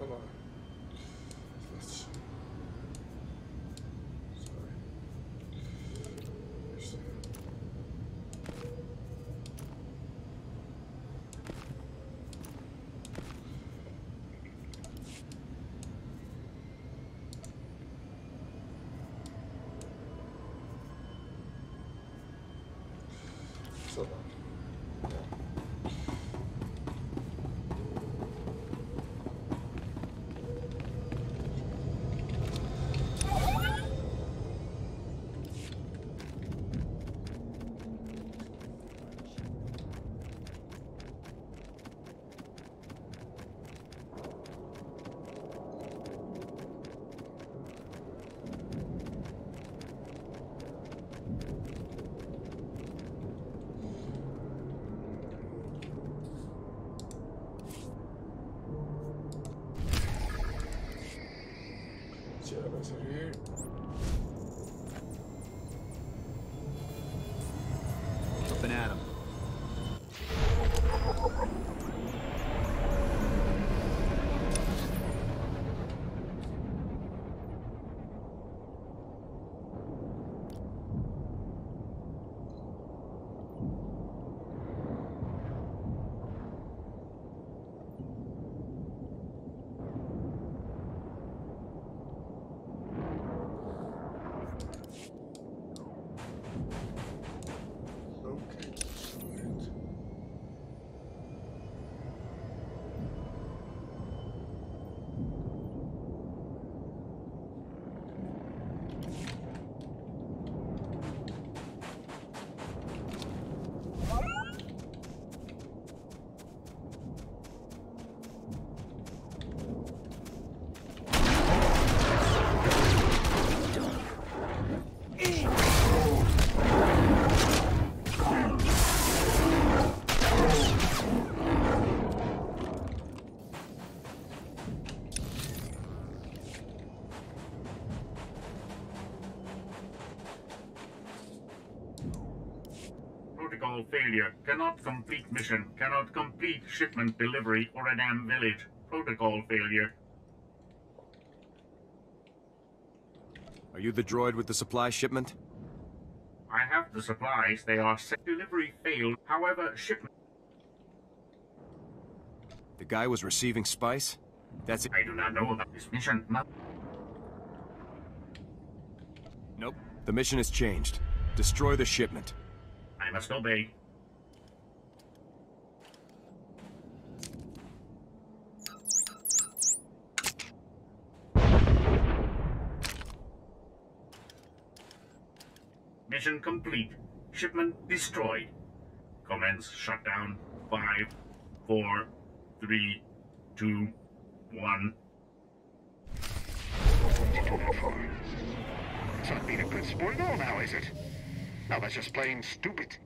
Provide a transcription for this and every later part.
come on. Let's... Sorry. So long. Ya va a salir. Up and at 'em. Okay, sweet. Protocol failure. Cannot complete mission. Cannot complete shipment delivery or a damn village. Protocol failure. Are you the droid with the supply shipment? I have the supplies. They are set. Delivery failed. However, shipment... The guy was receiving spice? That's it. I do not know about this mission. Nope. The mission has changed. Destroy the shipment. I must obey. Mission complete. Shipment destroyed. Commence shutdown. 5, 4, 3, 2, 1. It's not being a good sport at all now, is it? Now that's just plain stupid.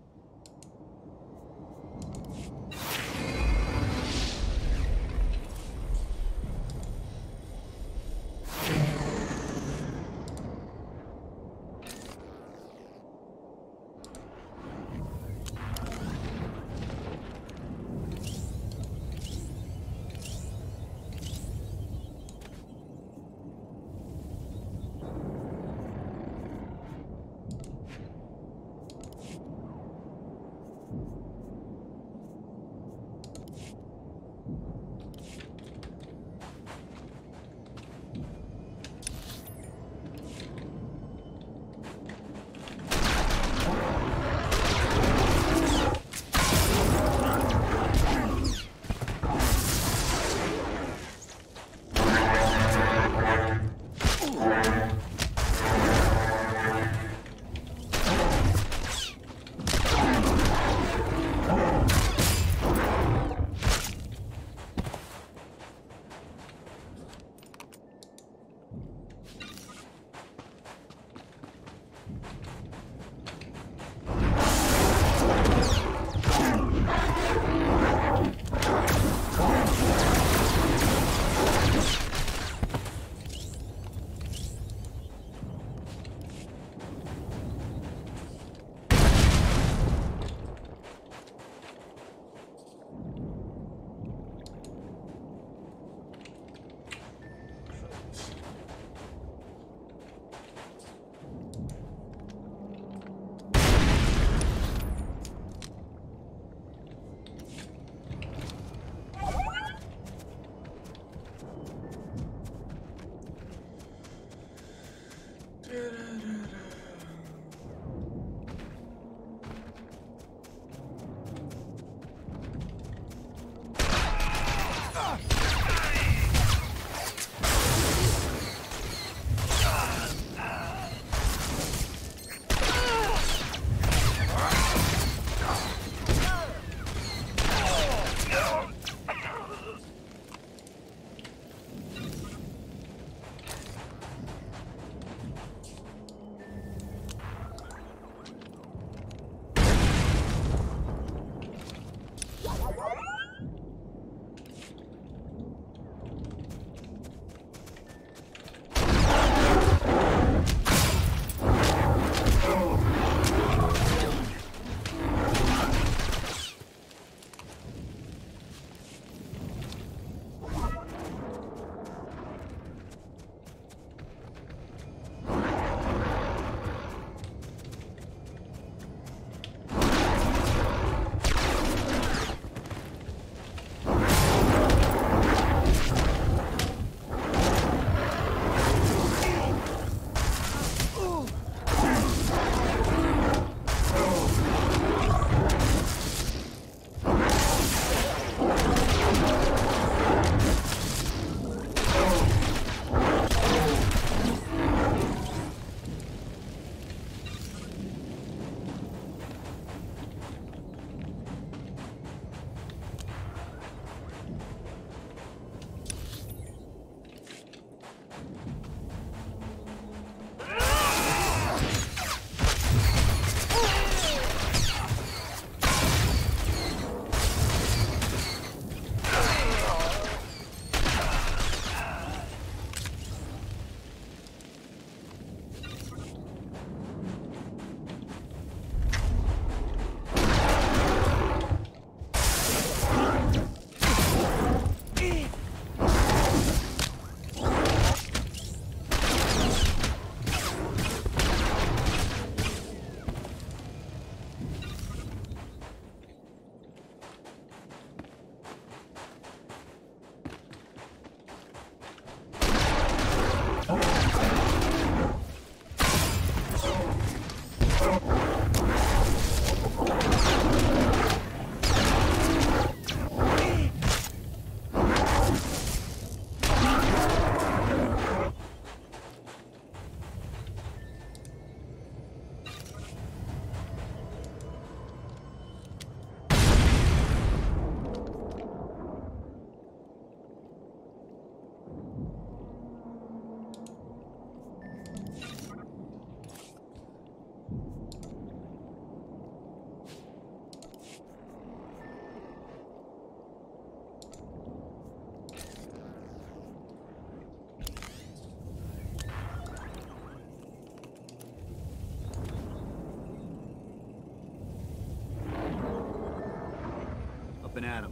Up and at 'em.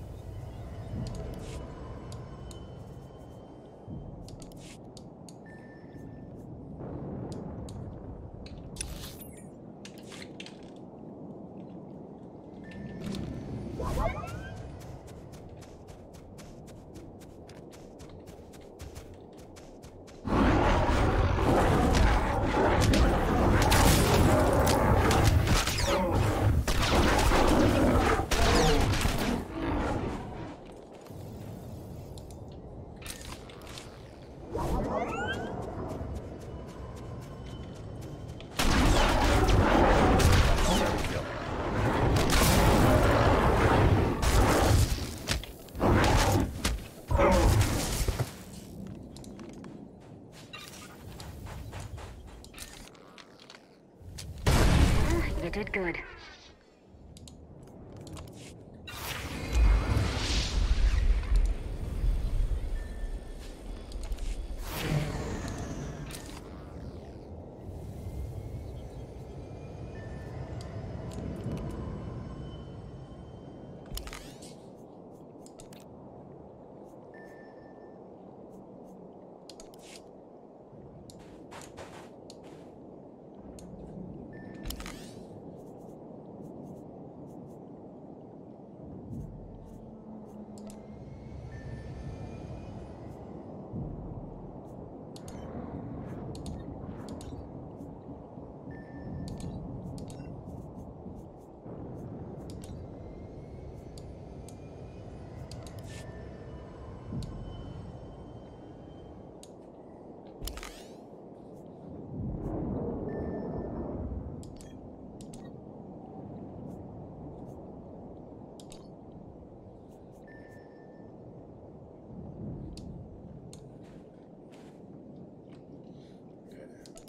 You did good.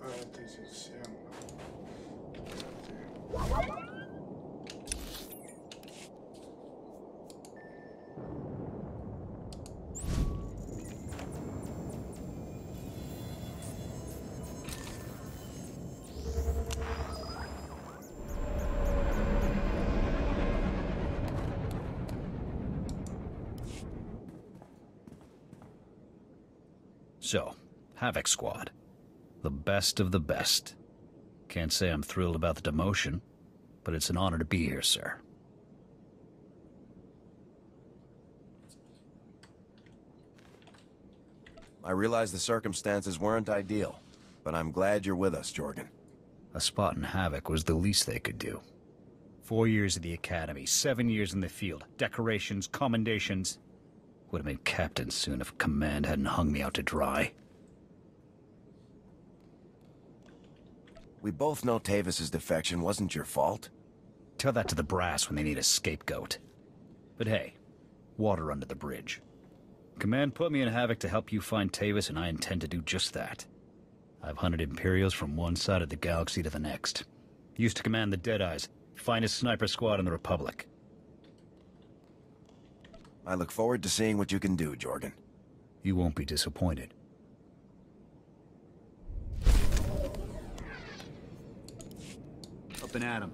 Attenzione. So, Havoc Squad. The best of the best. Can't say I'm thrilled about the demotion, but it's an honor to be here, sir. I realize the circumstances weren't ideal, but I'm glad you're with us, Jorgen. A spot in Havoc was the least they could do. 4 years at the academy, 7 years in the field, decorations, commendations. Would have been captain soon if command hadn't hung me out to dry. We both know Tavis's defection wasn't your fault. Tell that to the brass when they need a scapegoat. But hey, water under the bridge. Command put me in Havoc to help you find Tavis, and I intend to do just that. I've hunted Imperials from one side of the galaxy to the next. Used to command the Deadeyes, finest sniper squad in the Republic. I look forward to seeing what you can do, Jorgen. You won't be disappointed. Up and at 'em.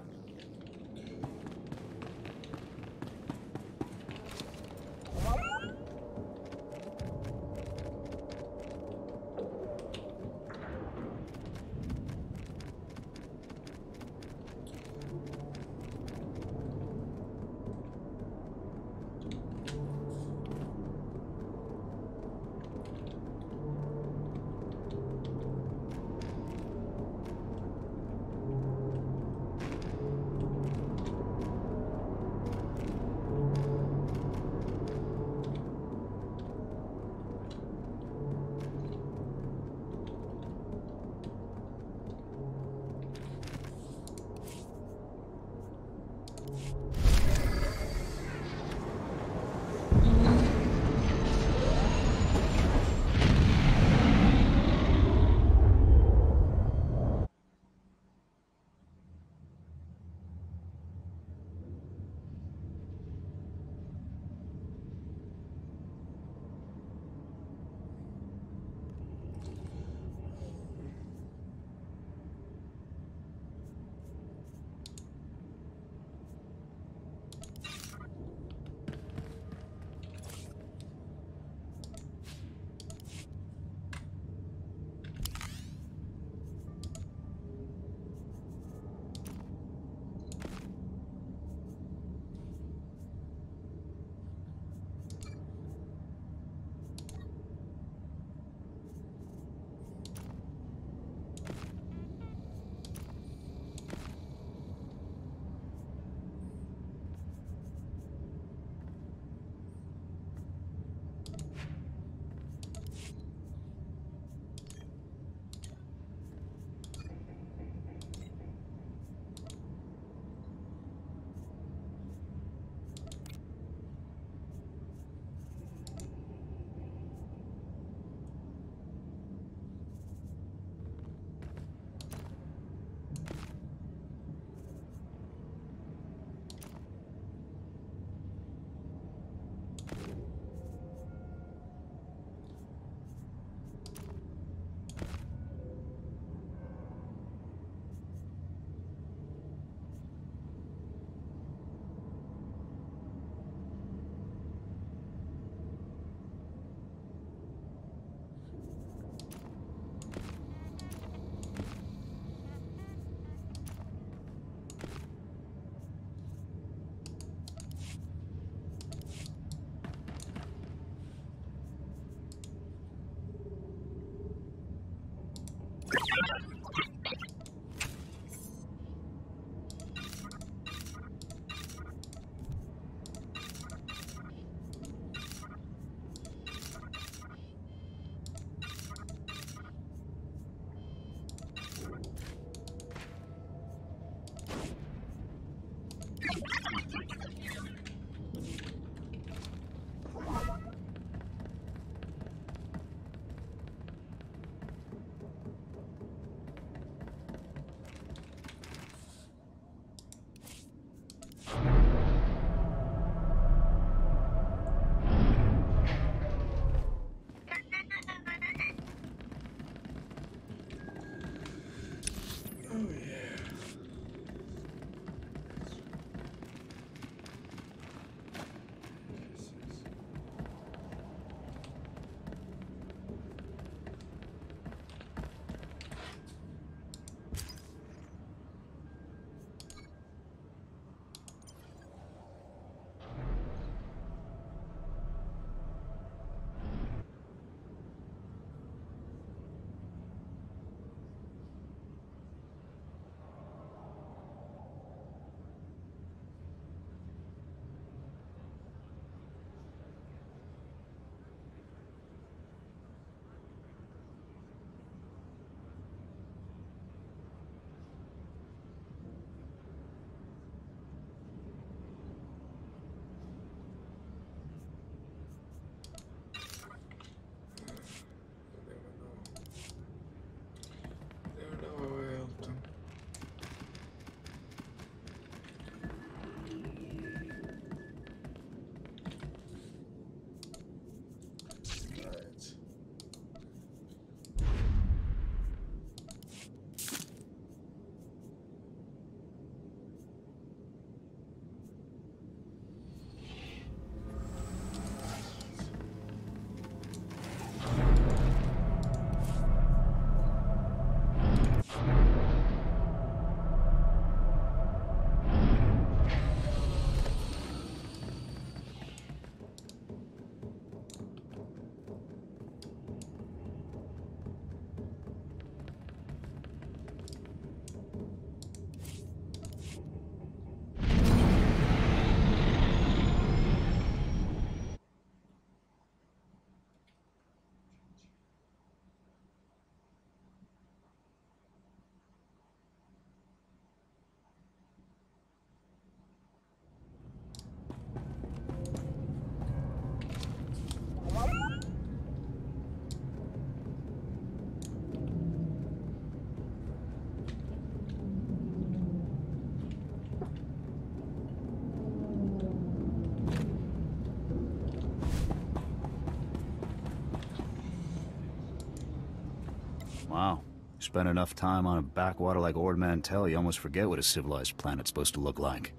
Wow. Spend enough time on a backwater like Ord Mantell, you almost forget what a civilized planet's supposed to look like.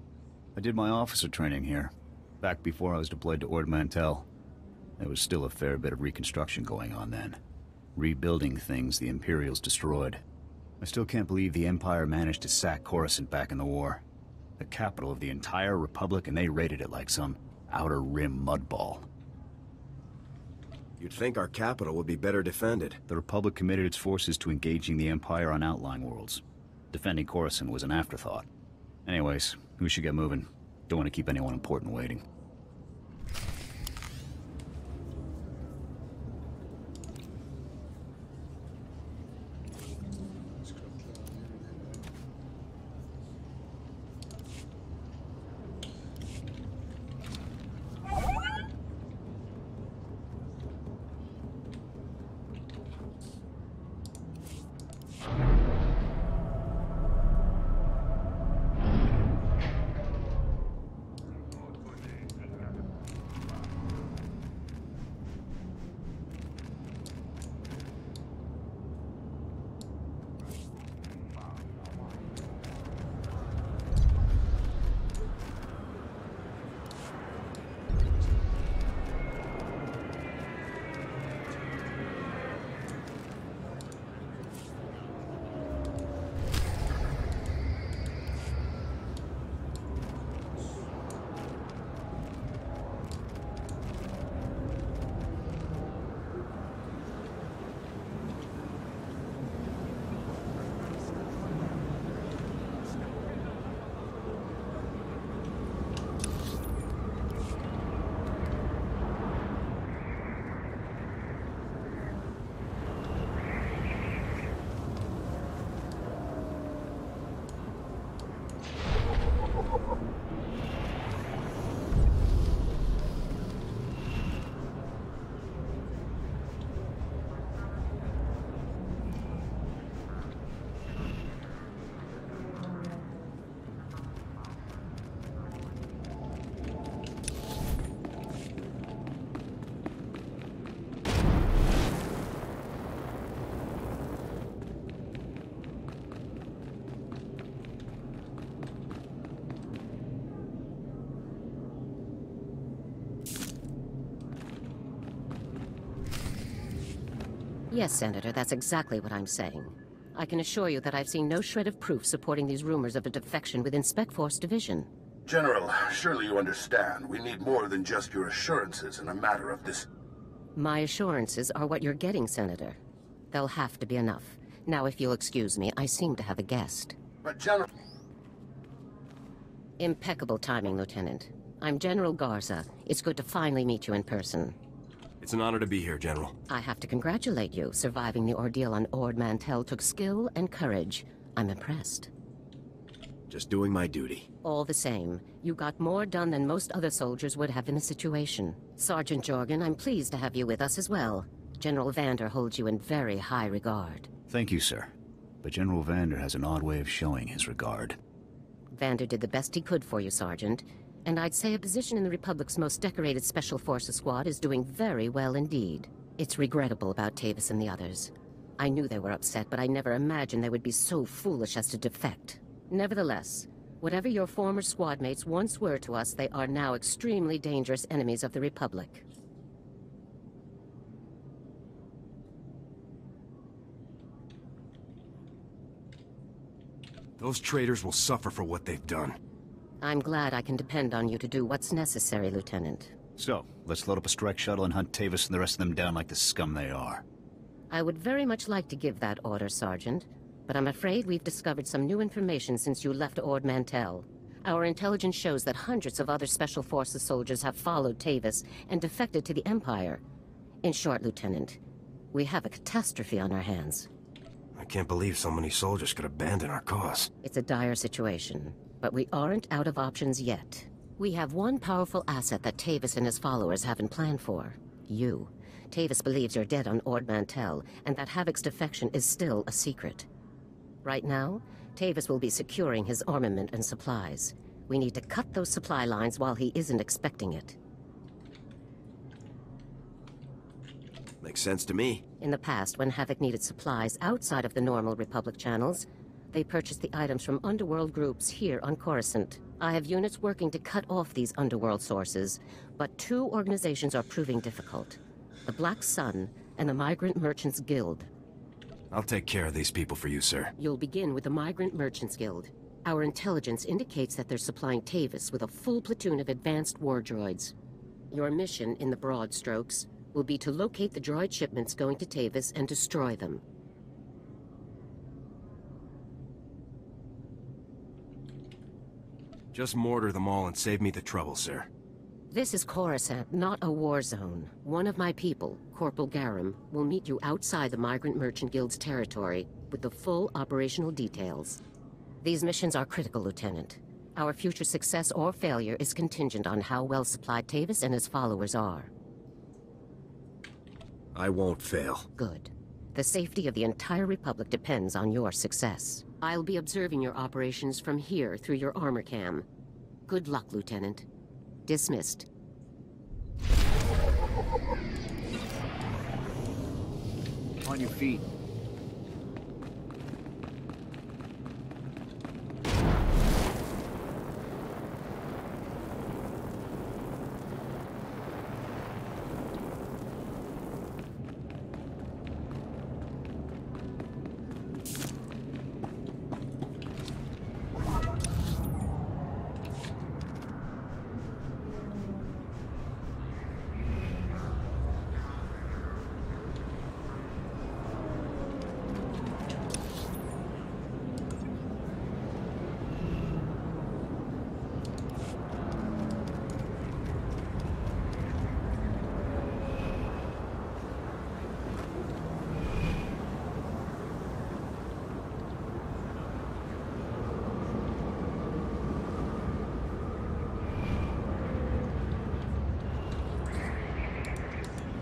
I did my officer training here, back before I was deployed to Ord Mantell. There was still a fair bit of reconstruction going on then. Rebuilding things the Imperials destroyed. I still can't believe the Empire managed to sack Coruscant back in the war. The capital of the entire Republic, and they raided it like some Outer Rim mudball. You'd think our capital would be better defended. The Republic committed its forces to engaging the Empire on outlying worlds. Defending Coruscant was an afterthought. Anyways, we should get moving. Don't want to keep anyone important waiting. Yes, Senator, that's exactly what I'm saying. I can assure you that I've seen no shred of proof supporting these rumors of a defection within Spec Force Division. General, surely you understand. We need more than just your assurances in a matter of this. My assurances are what you're getting, Senator. They'll have to be enough. Now, if you'll excuse me, I seem to have a guest. But General... Impeccable timing, Lieutenant. I'm General Garza. It's good to finally meet you in person. It's an honor to be here, General. I have to congratulate you. Surviving the ordeal on Ord Mantell took skill and courage. I'm impressed. Just doing my duty. All the same, you got more done than most other soldiers would have in the situation. Sergeant Jorgen, I'm pleased to have you with us as well. General Vander holds you in very high regard. Thank you, sir. But General Vander has an odd way of showing his regard. Vander did the best he could for you, Sergeant. And I'd say a position in the Republic's most decorated Special Forces squad is doing very well indeed. It's regrettable about Tavis and the others. I knew they were upset, but I never imagined they would be so foolish as to defect. Nevertheless, whatever your former squad mates once were to us, they are now extremely dangerous enemies of the Republic. Those traitors will suffer for what they've done. I'm glad I can depend on you to do what's necessary, Lieutenant. So, let's load up a strike shuttle and hunt Tavis and the rest of them down like the scum they are. I would very much like to give that order, Sergeant, but I'm afraid we've discovered some new information since you left Ord Mantell. Our intelligence shows that hundreds of other Special Forces soldiers have followed Tavis and defected to the Empire. In short, Lieutenant, we have a catastrophe on our hands. I can't believe so many soldiers could abandon our cause. It's a dire situation, but we aren't out of options yet. We have one powerful asset that Tavis and his followers haven't planned for. You. Tavis believes you're dead on Ord Mantell, and that Havoc's defection is still a secret. Right now, Tavis will be securing his armament and supplies. We need to cut those supply lines while he isn't expecting it. Makes sense to me. In the past, when Havoc needed supplies outside of the normal Republic channels, they purchased the items from underworld groups here on Coruscant. I have units working to cut off these underworld sources, but two organizations are proving difficult. The Black Sun and the Migrant Merchants Guild. I'll take care of these people for you, sir. You'll begin with the Migrant Merchants Guild. Our intelligence indicates that they're supplying Tavis with a full platoon of advanced war droids. Your mission, in the broad strokes, will be to locate the droid shipments going to Tavis and destroy them. Just mortar them all and save me the trouble, sir. This is Coruscant, not a war zone. One of my people, Corporal Garum, will meet you outside the Migrant Merchant Guild's territory with the full operational details. These missions are critical, Lieutenant. Our future success or failure is contingent on how well supplied Tavis and his followers are. I won't fail. Good. The safety of the entire Republic depends on your success. I'll be observing your operations from here through your armor cam. Good luck, Lieutenant. Dismissed. On your feet.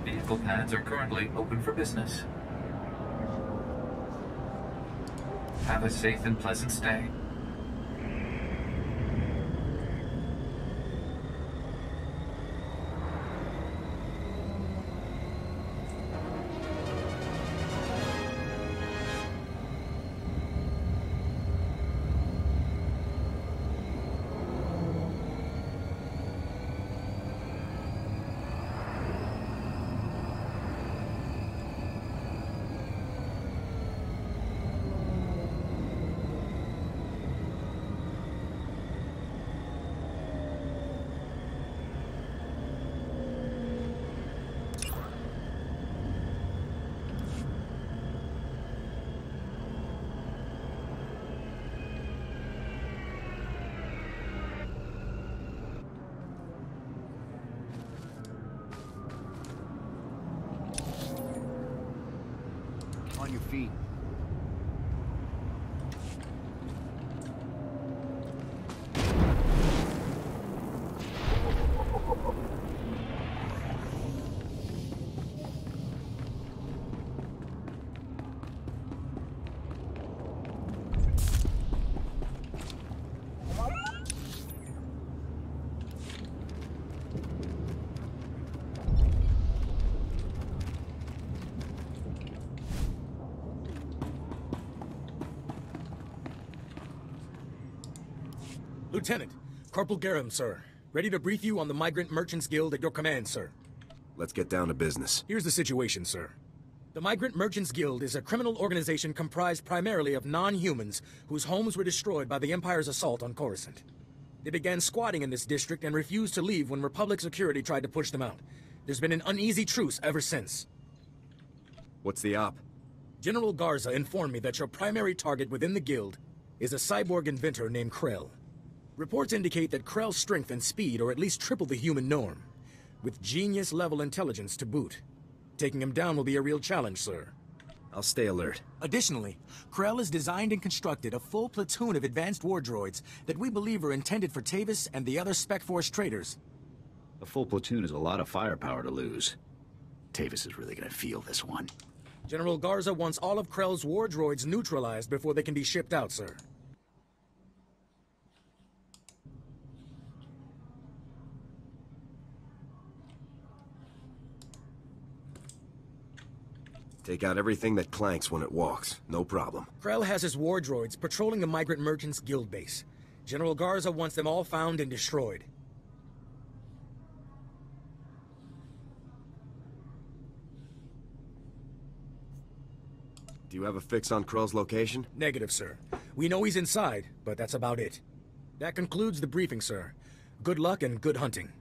Vehicle pads are currently open for business. Have a safe and pleasant stay. On your feet. Lieutenant, Corporal Garum, sir. Ready to brief you on the Migrant Merchants Guild at your command, sir. Let's get down to business. Here's the situation, sir. The Migrant Merchants Guild is a criminal organization comprised primarily of non-humans whose homes were destroyed by the Empire's assault on Coruscant. They began squatting in this district and refused to leave when Republic security tried to push them out. There's been an uneasy truce ever since. What's the op? General Garza informed me that your primary target within the Guild is a cyborg inventor named Krell. Reports indicate that Krell's strength and speed are at least triple the human norm, with genius-level intelligence to boot. Taking him down will be a real challenge, sir. I'll stay alert. Additionally, Krell has designed and constructed a full platoon of advanced war droids that we believe are intended for Tavis and the other Spec Force traders. A full platoon is a lot of firepower to lose. Tavis is really gonna feel this one. General Garza wants all of Krell's war droids neutralized before they can be shipped out, sir. Take out everything that clanks when it walks. No problem. Krell has his war droids patrolling the Migrant Merchants Guild base. General Garza wants them all found and destroyed. Do you have a fix on Krell's location? Negative, sir. We know he's inside, but that's about it. That concludes the briefing, sir. Good luck and good hunting.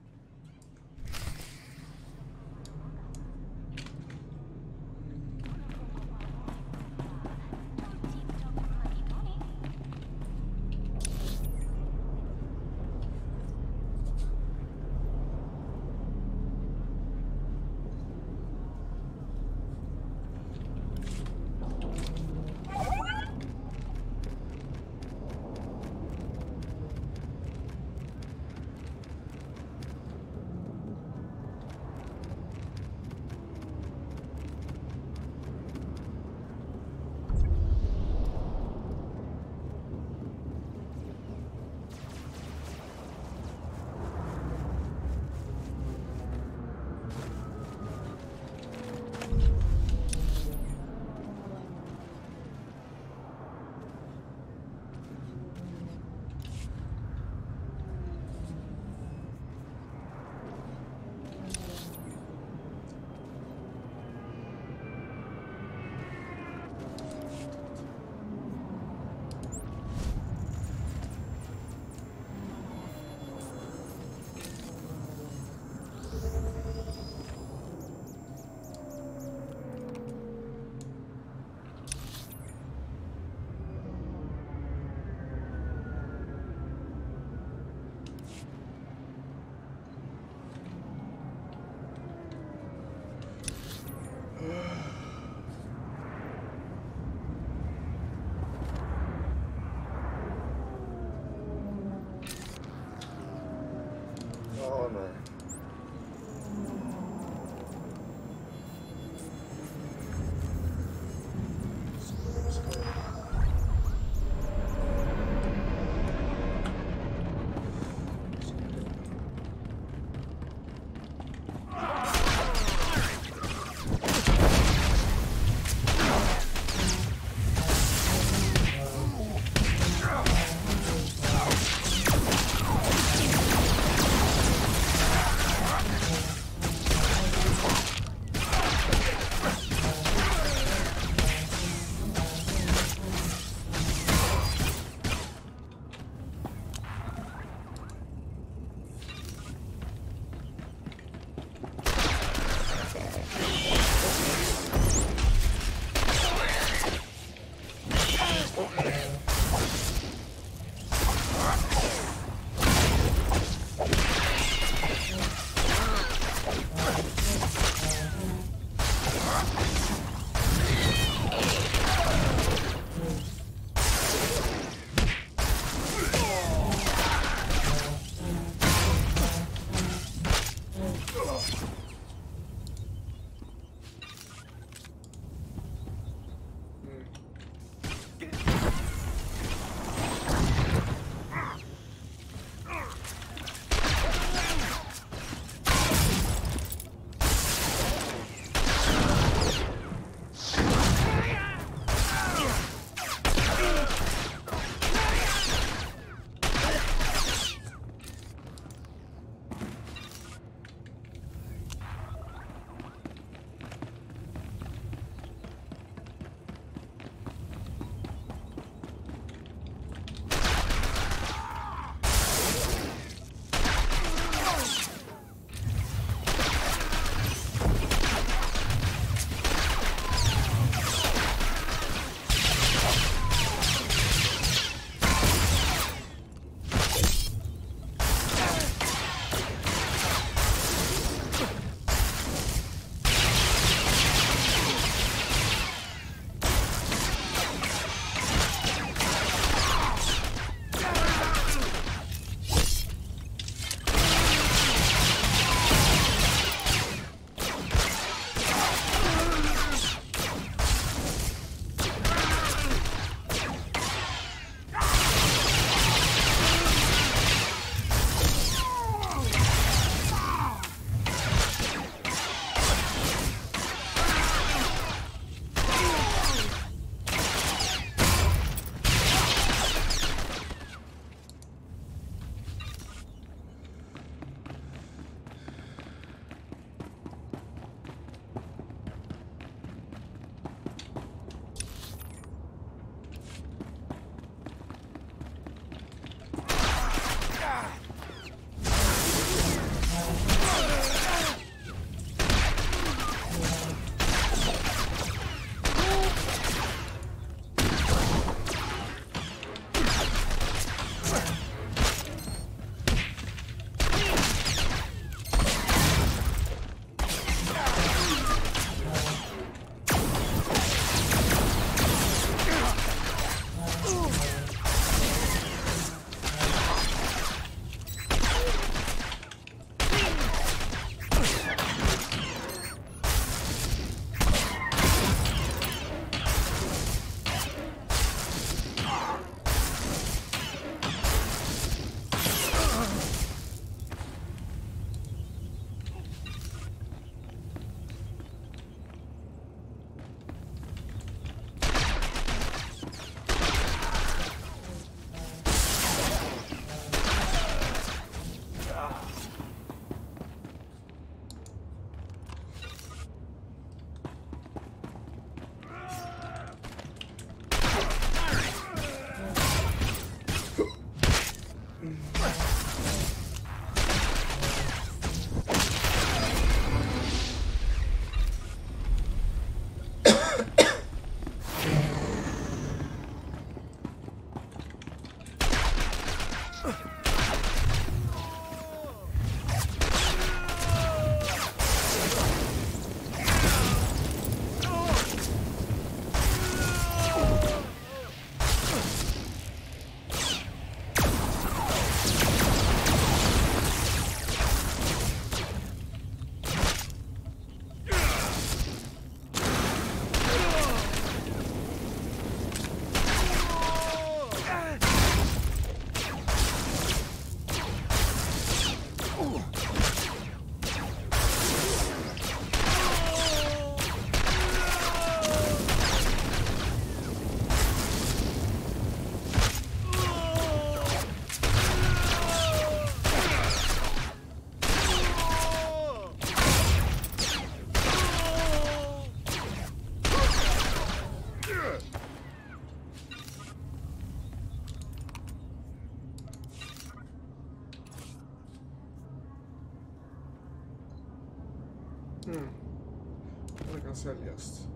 Det kan säljas.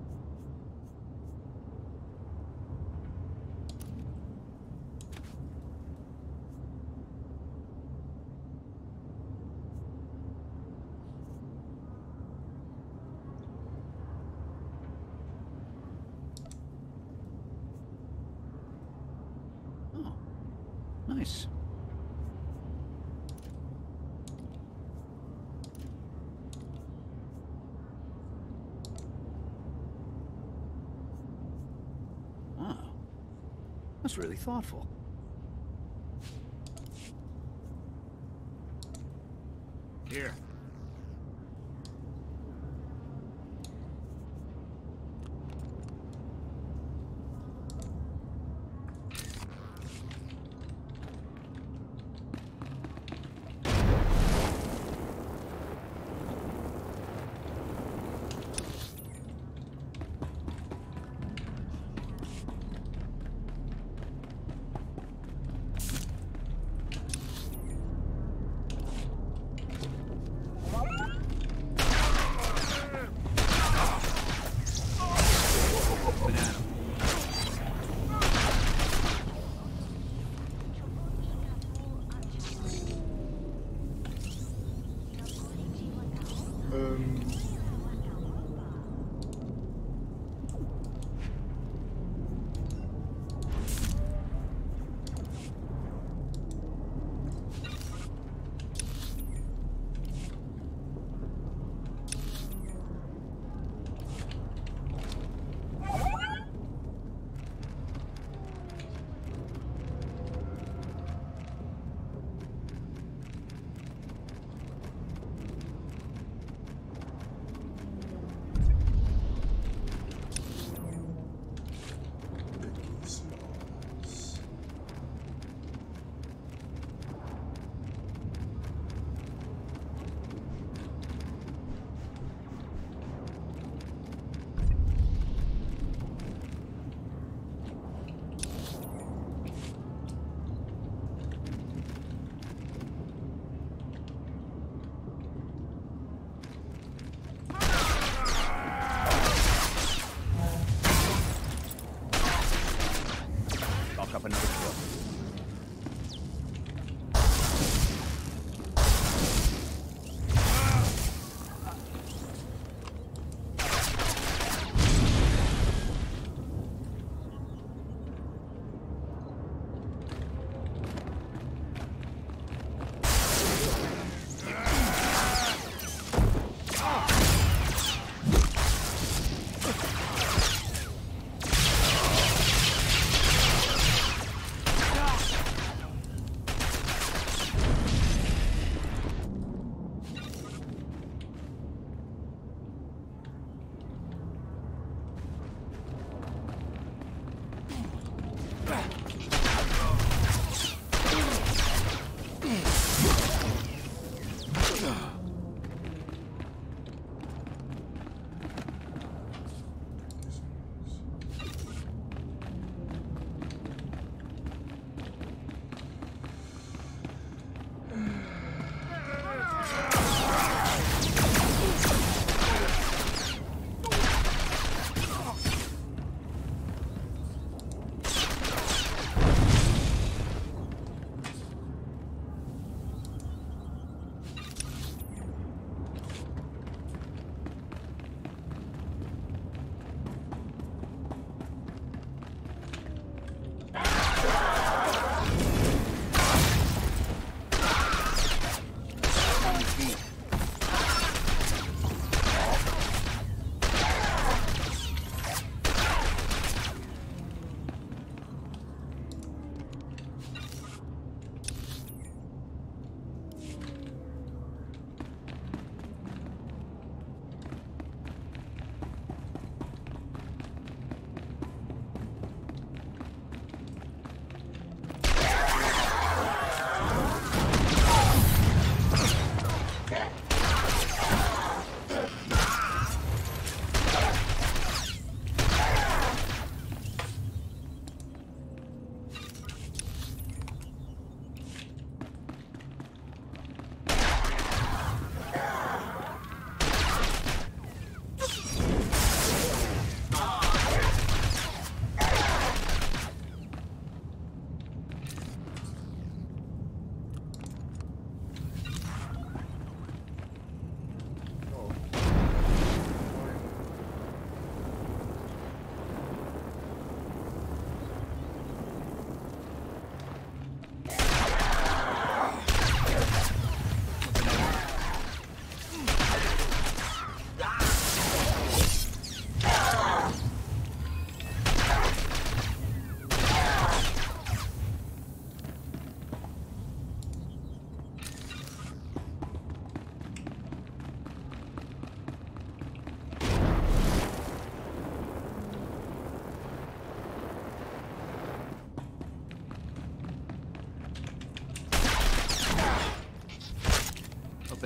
Oh, nice. Wow, that's really thoughtful. Here.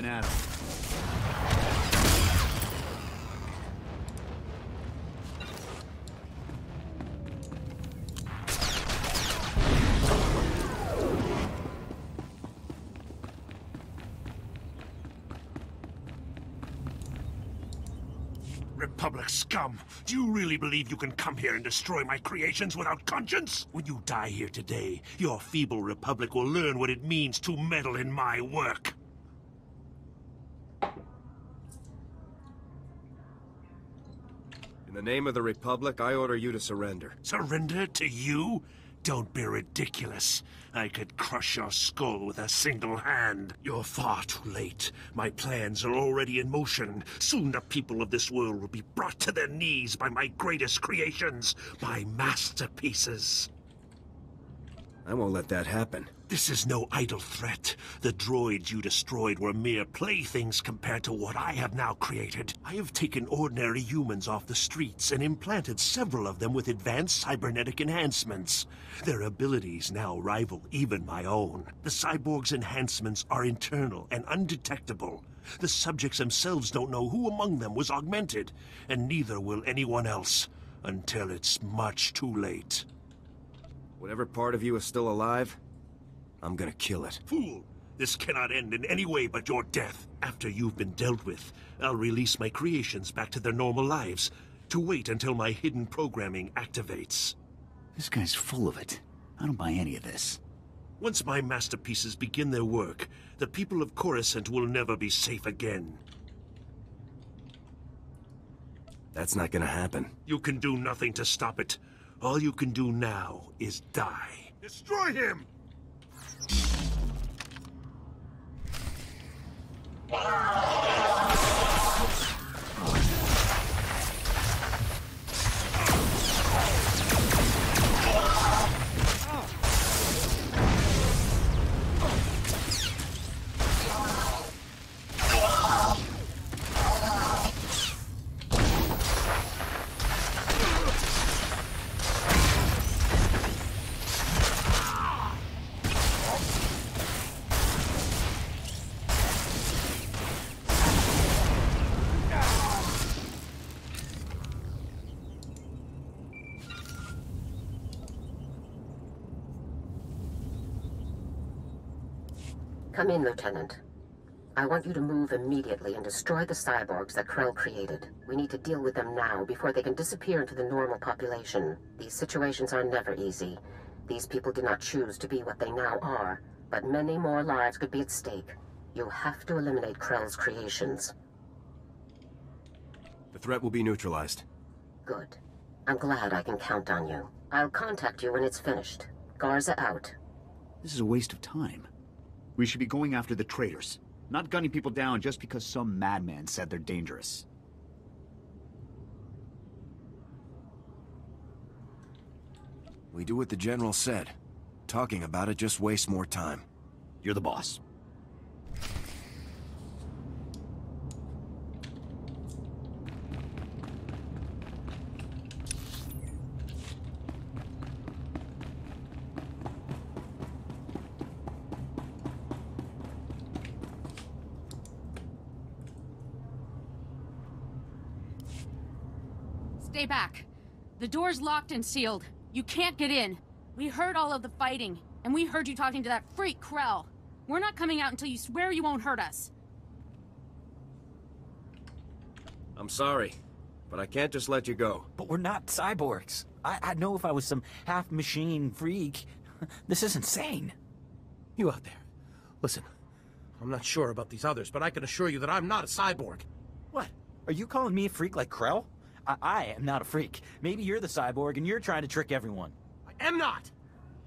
going at him. Republic scum! Do you really believe you can come here and destroy my creations without conscience? When you die here today, your feeble Republic will learn what it means to meddle in my work. In the name of the Republic, I order you to surrender. Surrender to you? Don't be ridiculous. I could crush your skull with a single hand. You're far too late. My plans are already in motion. Soon the people of this world will be brought to their knees by my greatest creations, my masterpieces. I won't let that happen. This is no idle threat. The droids you destroyed were mere playthings compared to what I have now created. I have taken ordinary humans off the streets and implanted several of them with advanced cybernetic enhancements. Their abilities now rival even my own. The cyborgs' enhancements are internal and undetectable. The subjects themselves don't know who among them was augmented, and neither will anyone else, until it's much too late. Whatever part of you is still alive, I'm gonna kill it. Fool! This cannot end in any way but your death. After you've been dealt with, I'll release my creations back to their normal lives, to wait until my hidden programming activates. This guy's full of it. I don't buy any of this. Once my masterpieces begin their work, the people of Coruscant will never be safe again. That's not gonna happen. You can do nothing to stop it. All you can do now is die. Destroy him! Come in, Lieutenant. I want you to move immediately and destroy the cyborgs that Krell created. We need to deal with them now before they can disappear into the normal population. These situations are never easy. These people did not choose to be what they now are, but many more lives could be at stake. You have to eliminate Krell's creations. The threat will be neutralized. Good. I'm glad I can count on you. I'll contact you when it's finished. Garza out. This is a waste of time. We should be going after the traitors, not gunning people down just because some madman said they're dangerous. We do what the General said. Talking about it just wastes more time. You're the boss. Stay back. The door's locked and sealed. You can't get in. We heard all of the fighting, and we heard you talking to that freak Krell. We're not coming out until you swear you won't hurt us. I'm sorry, but I can't just let you go. But we're not cyborgs. I'd know if I was some half-machine freak. This is insane. You out there. Listen, I'm not sure about these others, but I can assure you that I'm not a cyborg. What? Are you calling me a freak like Krell? I am not a freak. Maybe you're the cyborg and you're trying to trick everyone. I am not!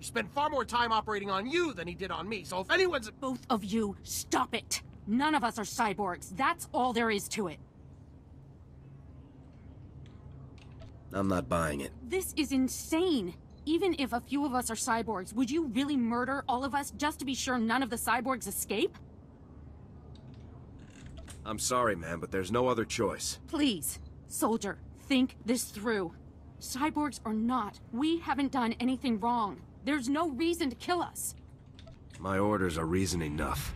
He spent far more time operating on you than he did on me, so if anyone's... Both of you, stop it! None of us are cyborgs. That's all there is to it. I'm not buying it. This is insane. Even if a few of us are cyborgs, would you really murder all of us just to be sure none of the cyborgs escape? I'm sorry, man, but there's no other choice. Please, soldier, think this through. Cyborgs or not, we haven't done anything wrong. There's no reason to kill us. My orders are reason enough.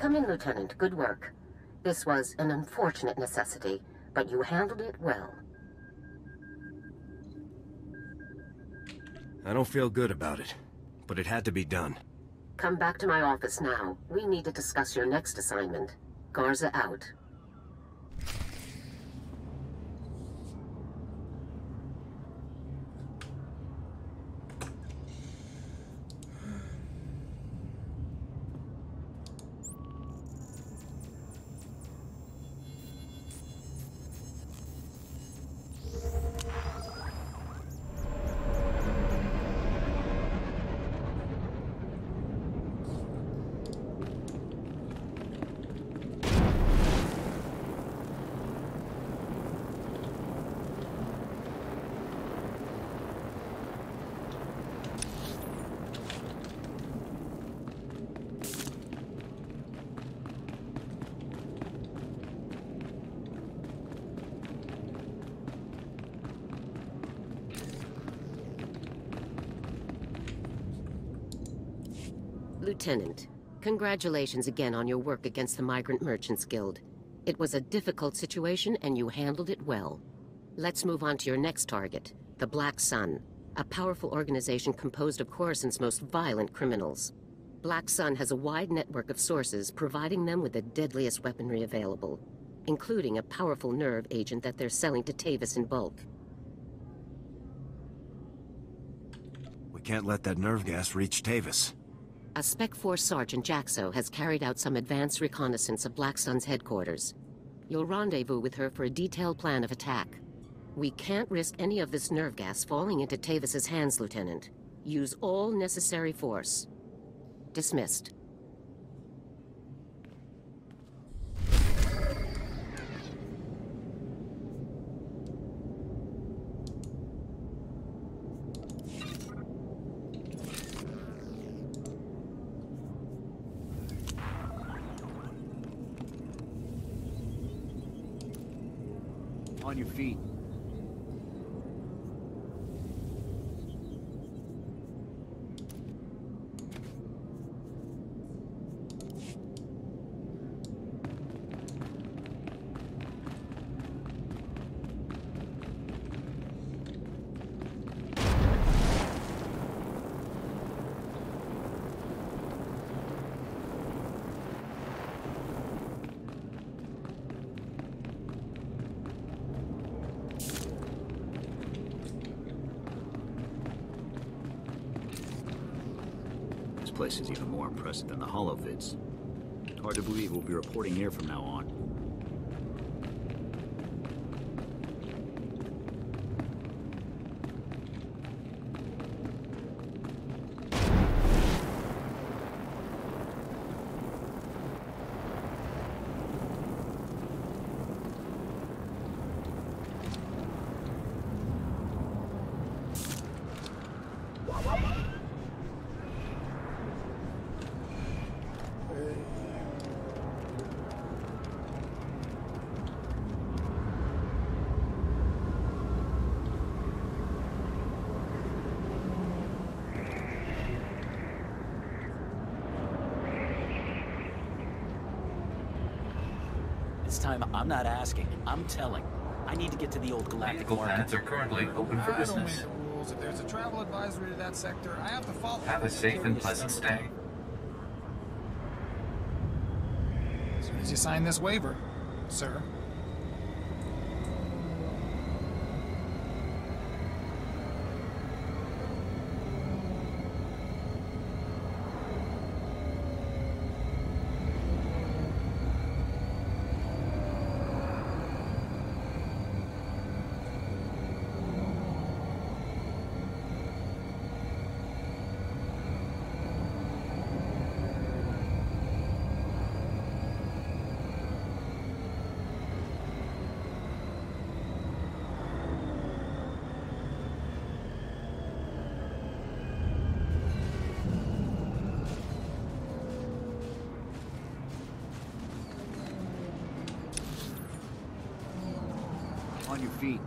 Come in, Lieutenant. Good work. This was an unfortunate necessity, but you handled it well. I don't feel good about it, but it had to be done. Come back to my office now. We need to discuss your next assignment. Garza out. Lieutenant, congratulations again on your work against the Migrant Merchants Guild. It was a difficult situation and you handled it well. Let's move on to your next target, the Black Sun, a powerful organization composed of Coruscant's most violent criminals. Black Sun has a wide network of sources providing them with the deadliest weaponry available, including a powerful nerve agent that they're selling to Tavis in bulk. We can't let that nerve gas reach Tavis. A Spec Force Sergeant Jaxo has carried out some advanced reconnaissance of Black Sun's headquarters. You'll rendezvous with her for a detailed plan of attack. We can't risk any of this nerve gas falling into Tavis's hands, Lieutenant. Use all necessary force. Dismissed. On your feet. This place is even more impressive than the holovids. Hard to believe we'll be reporting here from now on. This time, I'm not asking, I'm telling. I need to get to the old galactic Vehicle market. pads are currently open for I don't make business. the rules. If there's a travel advisory to that sector, I have to follow. Have a safe and pleasant stay. As soon as you sign this waiver, sir. On your feet.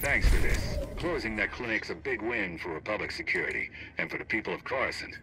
Thanks for this. Closing that clinic's a big win for Republic security, and for the people of Coruscant.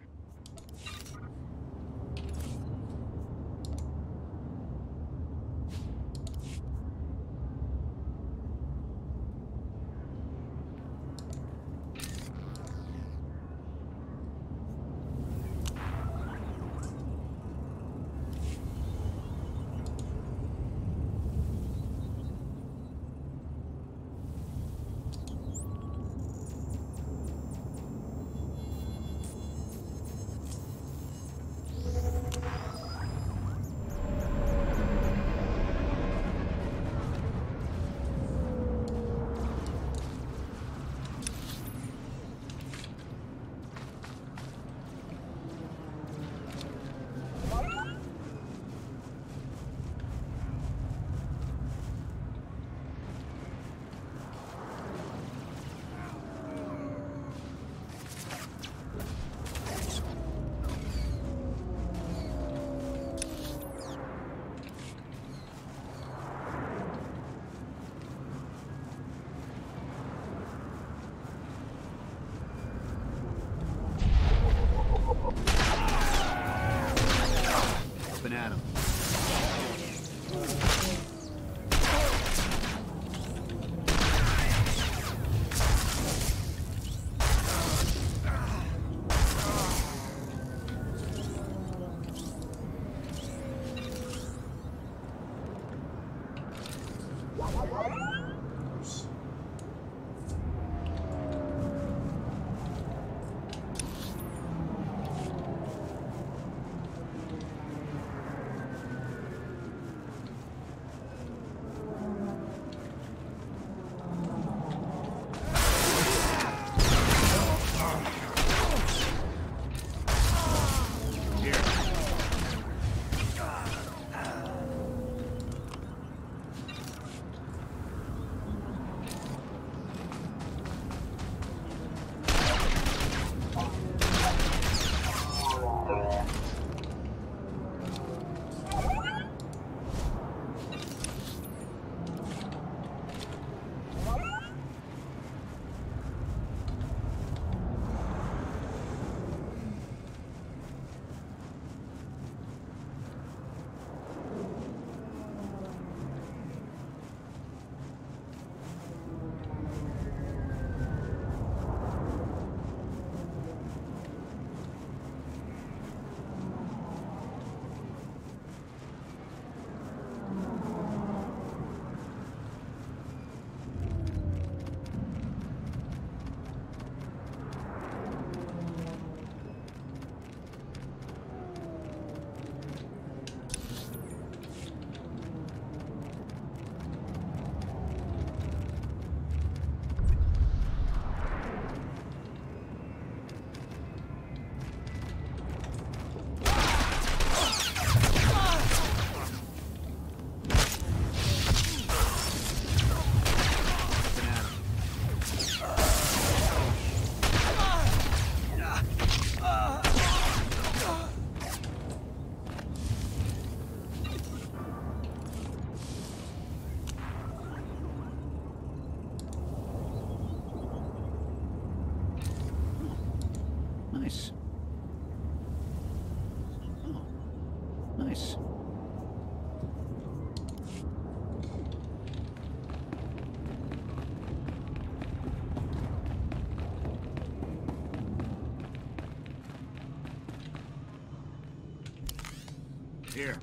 Here.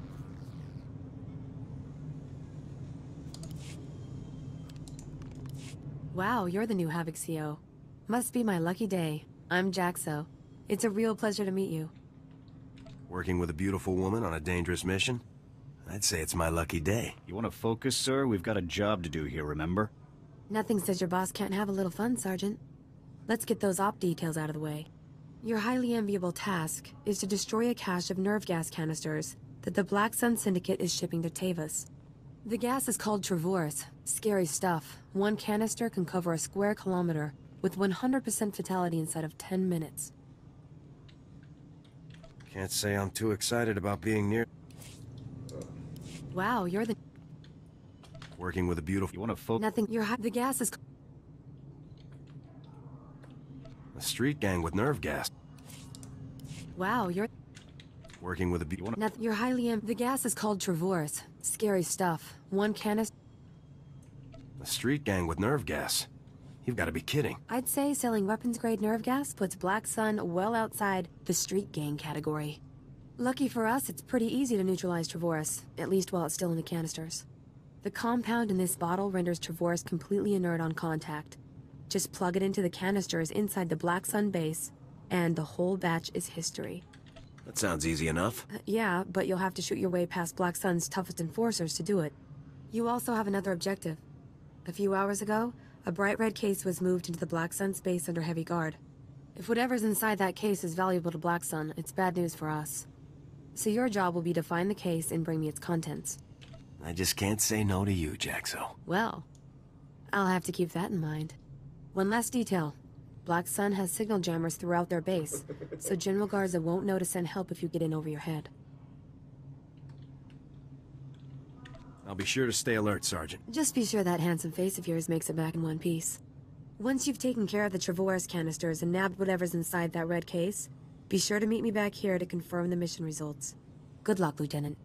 Wow, you're the new Havoc CO. Must be my lucky day. I'm Jaxo. It's a real pleasure to meet you. Working with a beautiful woman on a dangerous mission? I'd say it's my lucky day. You want to focus, sir? We've got a job to do here, remember? Nothing says your boss can't have a little fun, Sergeant. Let's get those op details out of the way. Your highly enviable task is to destroy a cache of nerve gas canisters that the Black Sun Syndicate is shipping to Tavis. The gas is called Travorus. Scary stuff. One canister can cover a square kilometer with 100% fatality inside of 10 minutes. Can't say I'm too excited about being near... Wow, you're the... Working with a beautiful... You want to focus? Nothing. The gas is... A street gang with nerve gas. Wow, you're... Working with a... Nothing. You're highly... The gas is called Travorus. Scary stuff. One canister... A street gang with nerve gas. You've got to be kidding. I'd say selling weapons-grade nerve gas puts Black Sun well outside the street gang category. Lucky for us, it's pretty easy to neutralize Travorus, at least while it's still in the canisters. The compound in this bottle renders Travorus completely inert on contact. Just plug it into the canisters inside the Black Sun base, and the whole batch is history. That sounds easy enough. Yeah, but you'll have to shoot your way past Black Sun's toughest enforcers to do it. You also have another objective. A few hours ago, a bright red case was moved into the Black Sun space under heavy guard. If whatever's inside that case is valuable to Black Sun, it's bad news for us. So your job will be to find the case and bring me its contents. I just can't say no to you, Jaxo. Well, I'll have to keep that in mind. One last detail. Black Sun has signal jammers throughout their base, so General Garza won't know to send help if you get in over your head. I'll be sure to stay alert, Sergeant. Just be sure that handsome face of yours makes it back in one piece. Once you've taken care of the Travorus canisters and nabbed whatever's inside that red case, be sure to meet me back here to confirm the mission results. Good luck, Lieutenant.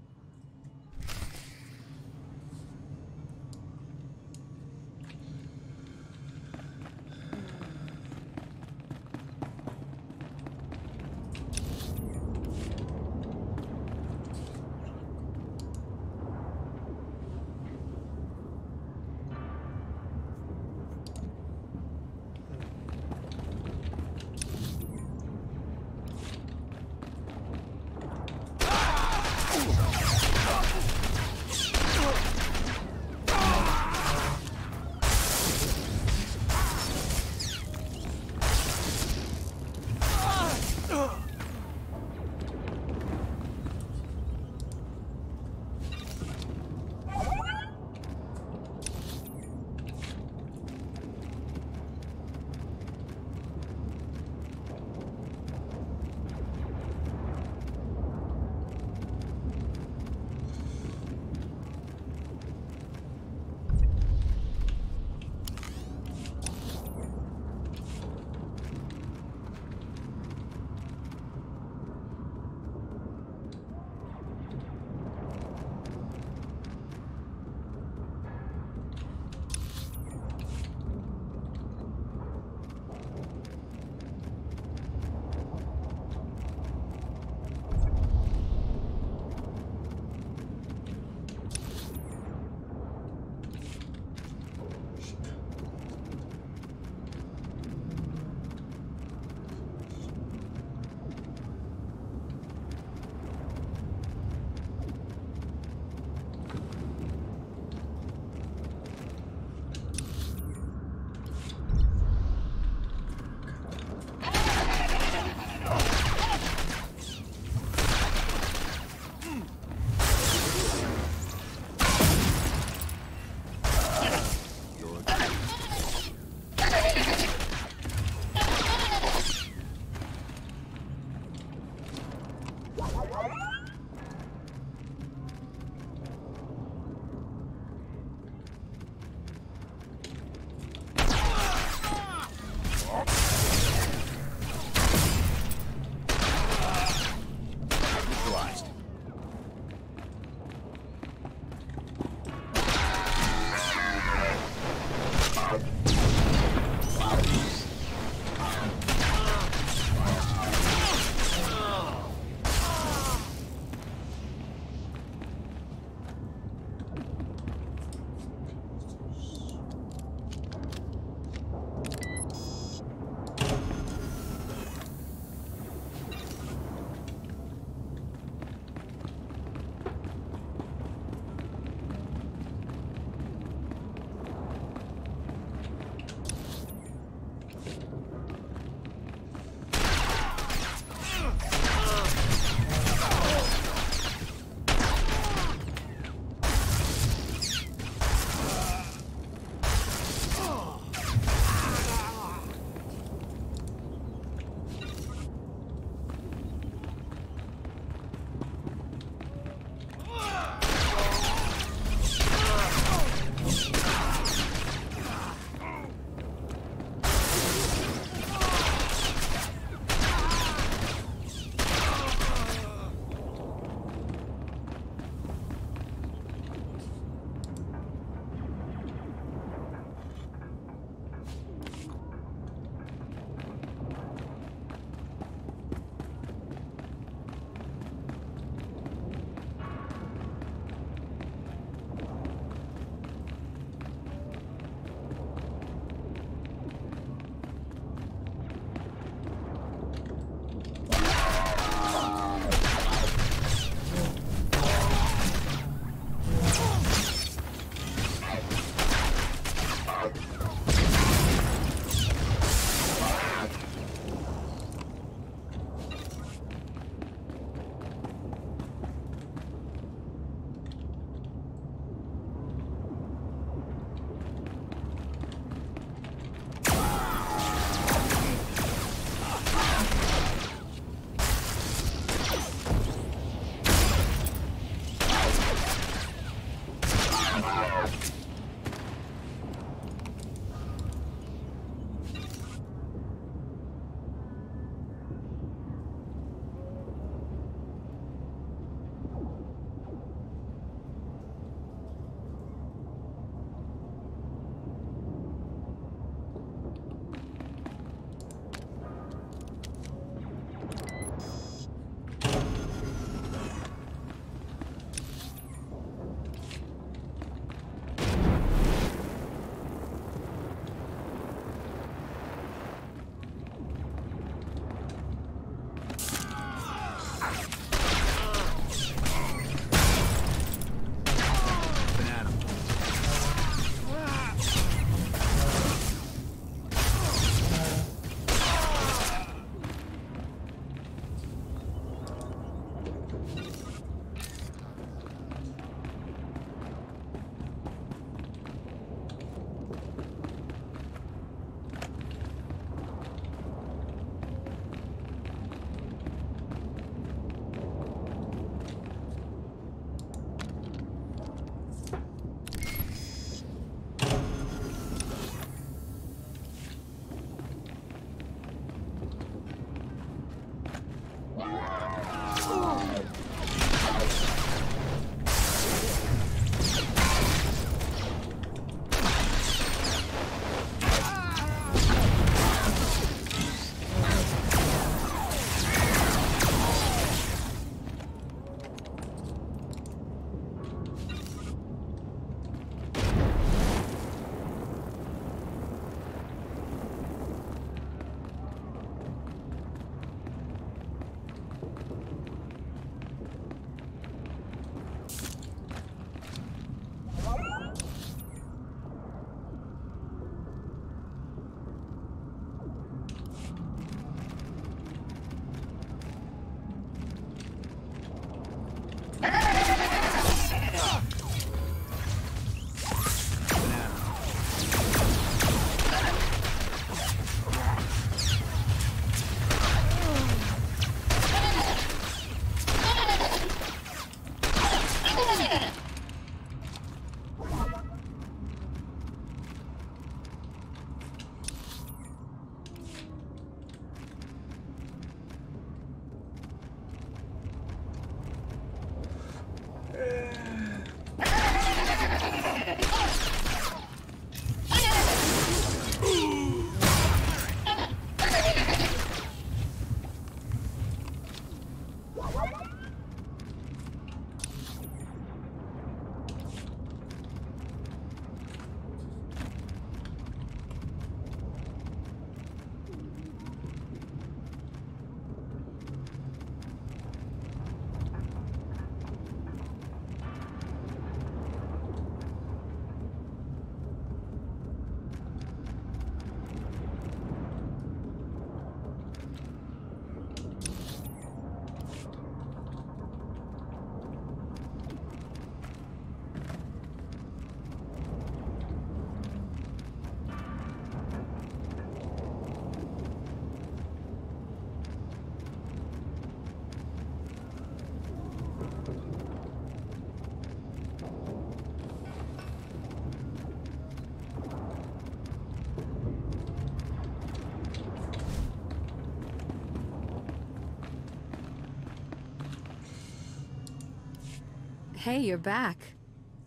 Hey, you're back.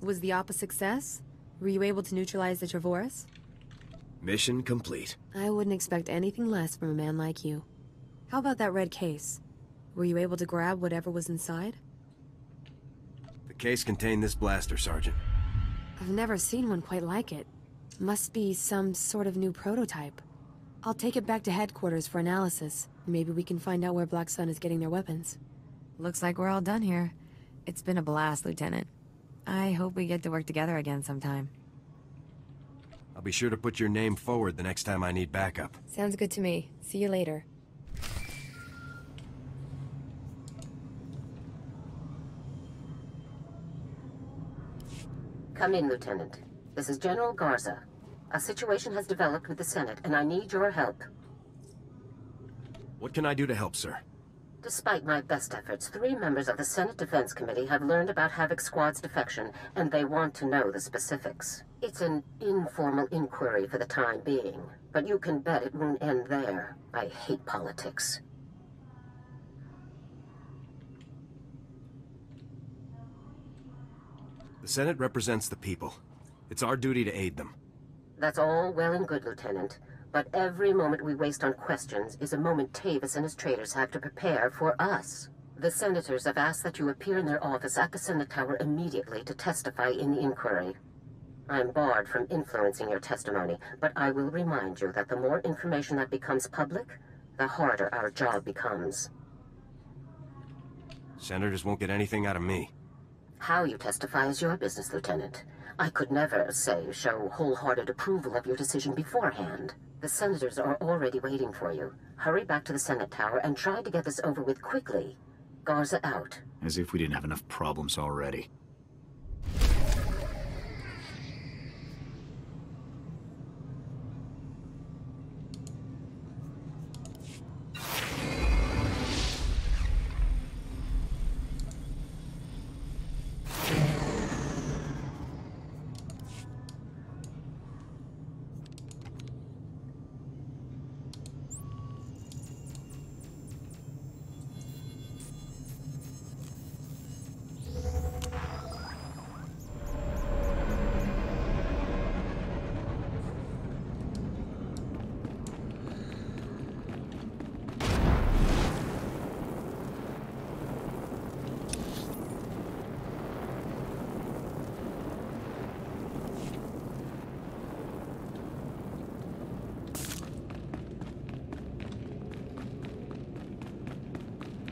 Was the Op a success? Were you able to neutralize the Trevorus? Mission complete. I wouldn't expect anything less from a man like you. How about that red case? Were you able to grab whatever was inside? The case contained this blaster, Sergeant. I've never seen one quite like it. Must be some sort of new prototype. I'll take it back to headquarters for analysis. Maybe we can find out where Black Sun is getting their weapons. Looks like we're all done here. It's been a blast, Lieutenant. I hope we get to work together again sometime. I'll be sure to put your name forward the next time I need backup. Sounds good to me. See you later. Come in, Lieutenant. This is General Garza. A situation has developed with the Senate, and I need your help. What can I do to help, sir? Despite my best efforts, 3 members of the Senate Defense Committee have learned about Havoc Squad's defection, and they want to know the specifics. It's an informal inquiry for the time being, but you can bet it won't end there. I hate politics. The Senate represents the people. It's our duty to aid them. That's all well and good, Lieutenant. But every moment we waste on questions is a moment Tavis and his traitors have to prepare for us. The senators have asked that you appear in their office at the Senate Tower immediately to testify in the inquiry. I'm barred from influencing your testimony, but I will remind you that the more information that becomes public, the harder our job becomes. Senators won't get anything out of me. How you testify is your business, Lieutenant. I could never, say, show wholehearted approval of your decision beforehand. The senators are already waiting for you. Hurry back to the Senate Tower and try to get this over with quickly. Garza out. As if we didn't have enough problems already.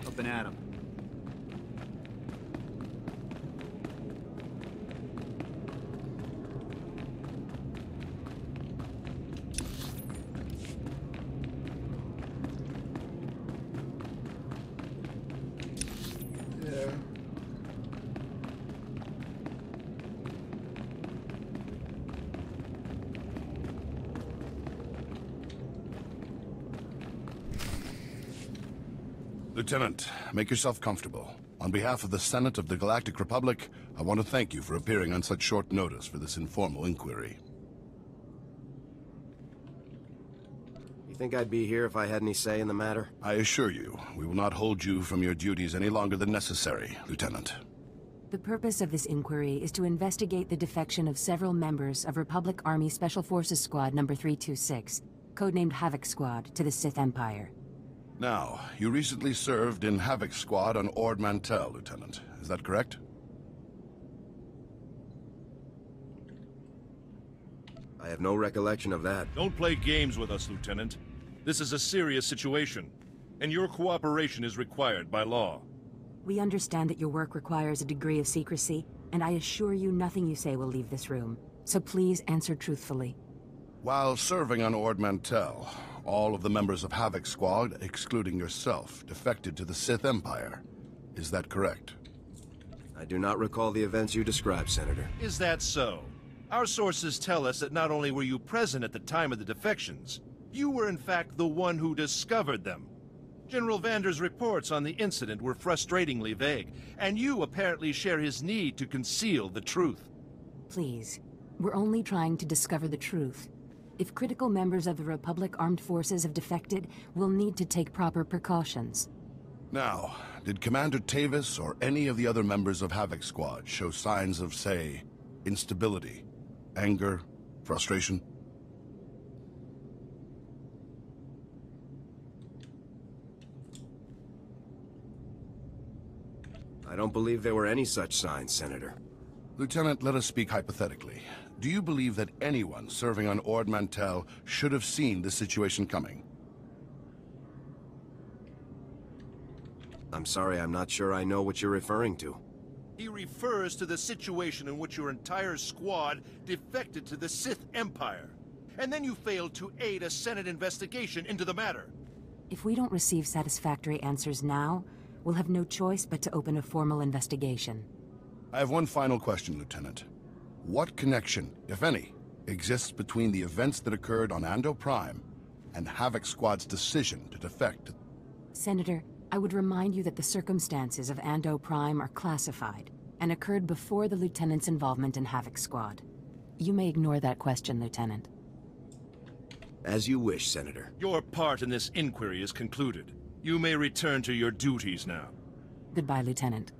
Up and at 'em. Lieutenant, make yourself comfortable. On behalf of the Senate of the Galactic Republic, I want to thank you for appearing on such short notice for this informal inquiry. You think I'd be here if I had any say in the matter? I assure you, we will not hold you from your duties any longer than necessary, Lieutenant. The purpose of this inquiry is to investigate the defection of several members of Republic Army Special Forces Squad number 326, codenamed Havoc Squad, to the Sith Empire. Now, you recently served in Havoc Squad on Ord Mantell, Lieutenant. Is that correct? I have no recollection of that. Don't play games with us, Lieutenant. This is a serious situation, and your cooperation is required by law. We understand that your work requires a degree of secrecy, and I assure you nothing you say will leave this room. So please answer truthfully. While serving on Ord Mantell, all of the members of Havoc Squad, excluding yourself, defected to the Sith Empire. Is that correct? I do not recall the events you described, Senator. Is that so? Our sources tell us that not only were you present at the time of the defections, you were in fact the one who discovered them. General Vander's reports on the incident were frustratingly vague, and you apparently share his need to conceal the truth. Please, we're only trying to discover the truth. If critical members of the Republic Armed Forces have defected, we'll need to take proper precautions. Now, Did Commander Tavis or any of the other members of Havoc Squad show signs of, say, instability, anger, frustration? I don't believe there were any such signs, Senator. Lieutenant, let us speak hypothetically. Do you believe that anyone serving on Ord Mantell should have seen this situation coming? I'm sorry, I'm not sure I know what you're referring to. He refers to the situation in which your entire squad defected to the Sith Empire. And then you failed to aid a Senate investigation into the matter. If we don't receive satisfactory answers now, we'll have no choice but to open a formal investigation. I have one final question, Lieutenant. What connection, if any, exists between the events that occurred on Ando Prime and Havoc Squad's decision to defect? Senator, I would remind you that the circumstances of Ando Prime are classified and occurred before the Lieutenant's involvement in Havoc Squad. You may ignore that question, Lieutenant. As you wish, Senator. Your part in this inquiry is concluded. You may return to your duties now. Goodbye, Lieutenant.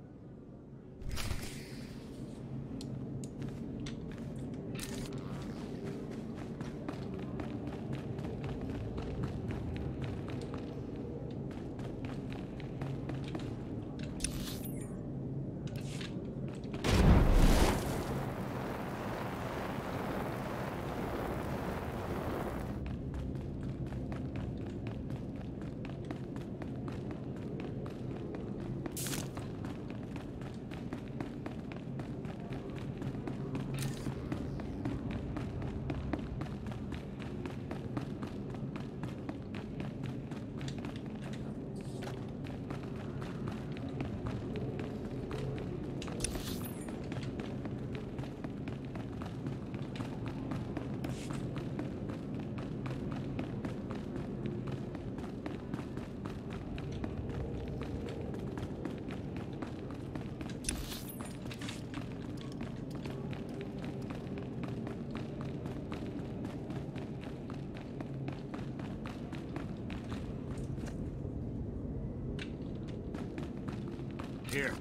Here.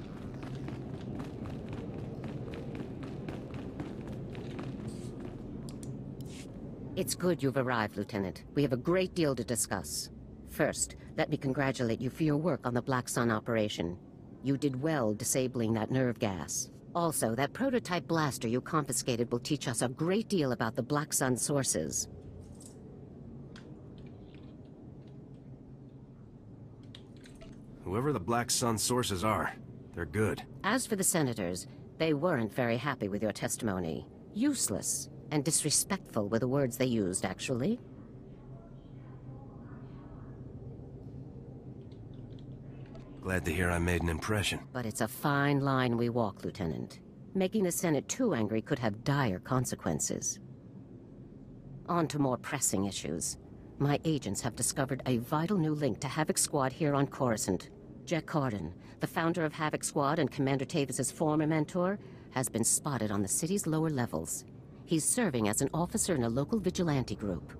It's good you've arrived, Lieutenant. We have a great deal to discuss. First, let me congratulate you for your work on the Black Sun operation. You did well disabling that nerve gas. Also, that prototype blaster you confiscated will teach us a great deal about the Black Sun sources. Whoever the Black Sun sources are, they're good. As for the senators, they weren't very happy with your testimony. Useless and disrespectful were the words they used, actually. Glad to hear I made an impression. But it's a fine line we walk, Lieutenant. Making the Senate too angry could have dire consequences. On to more pressing issues. My agents have discovered a vital new link to Havoc Squad here on Coruscant. Jack Corden, the founder of Havoc Squad and Commander Tavis's former mentor, has been spotted on the city's lower levels. He's serving as an officer in a local vigilante group.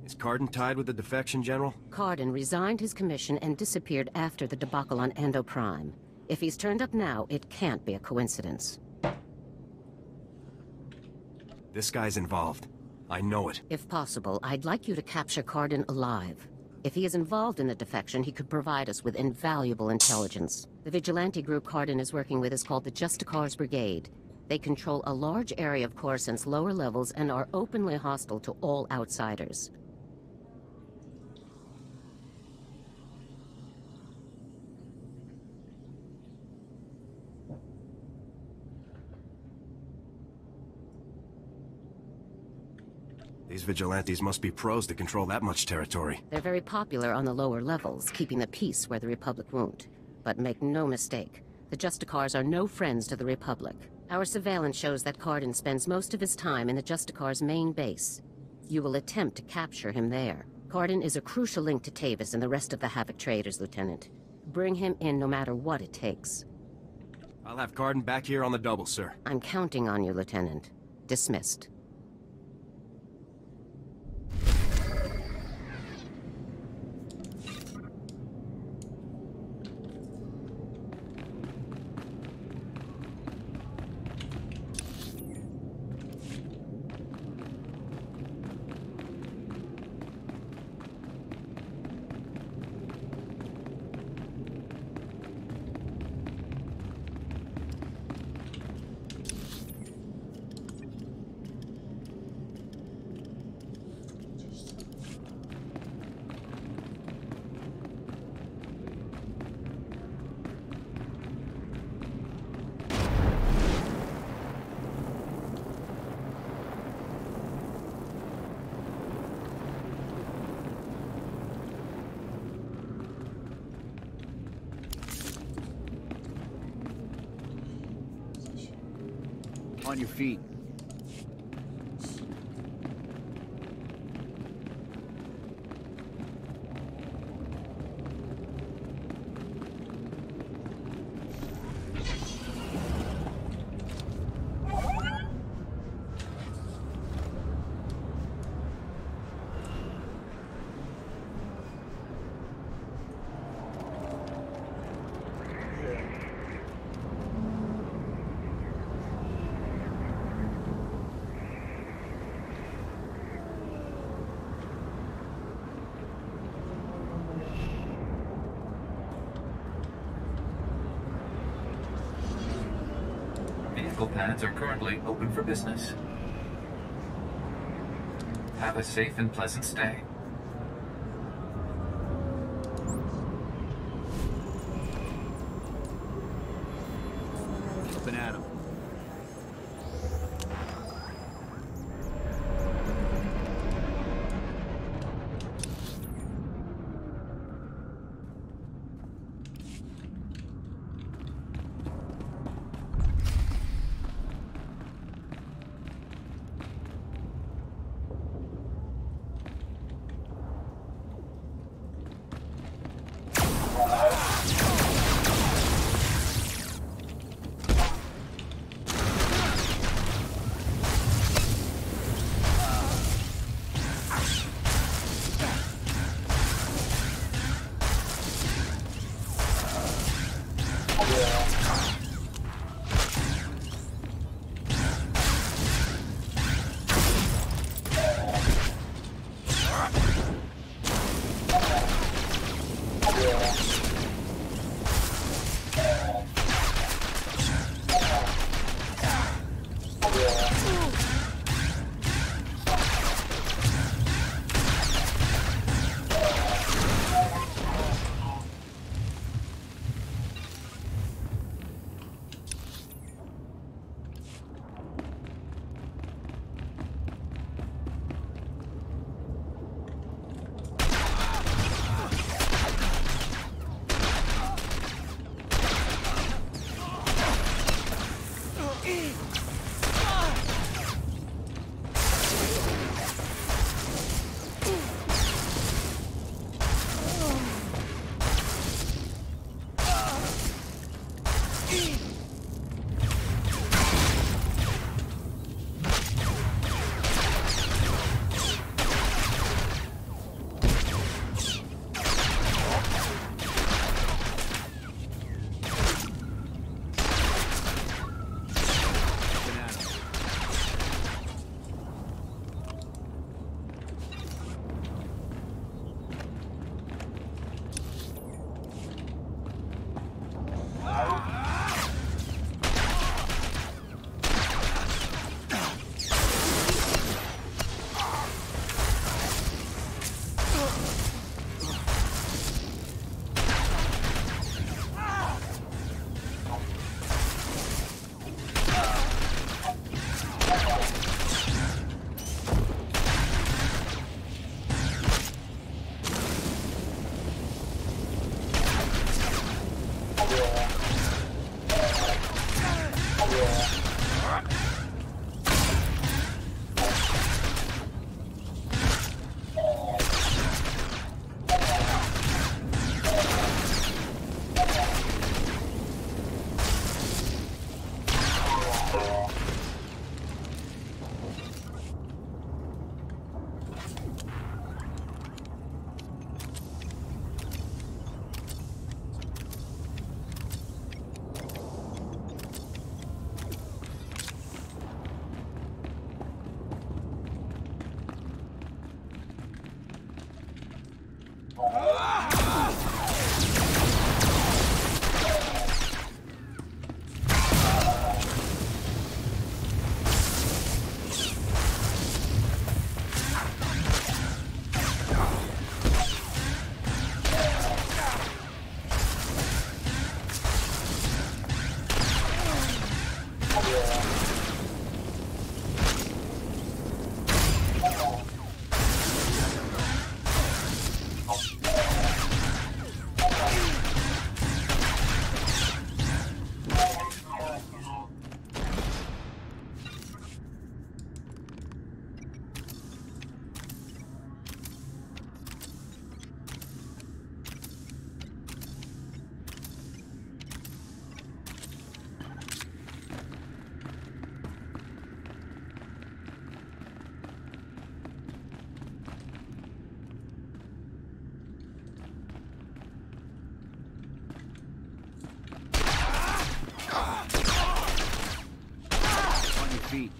Is Cardin tied with the defection, General? Cardin resigned his commission and disappeared after the debacle on Ando Prime. If he's turned up now, it can't be a coincidence. This guy's involved. I know it. If possible, I'd like you to capture Cardin alive. If he is involved in the defection, he could provide us with invaluable intelligence. The vigilante group Cardin is working with is called the SWTOR's Brigade. They control a large area of Coruscant's lower levels and are openly hostile to all outsiders. These vigilantes must be pros to control that much territory. They're very popular on the lower levels, keeping the peace where the Republic won't. But make no mistake, the Justicars are no friends to the Republic. Our surveillance shows that Cardin spends most of his time in the Justicar's main base. You will attempt to capture him there. Cardin is a crucial link to Tavis and the rest of the Havoc traders, Lieutenant. Bring him in no matter what it takes. I'll have Cardin back here on the double, sir. I'm counting on you, Lieutenant. Dismissed. On your feet. Vehicle pads are currently open for business. Have a safe and pleasant stay. Up and at 'em. feet.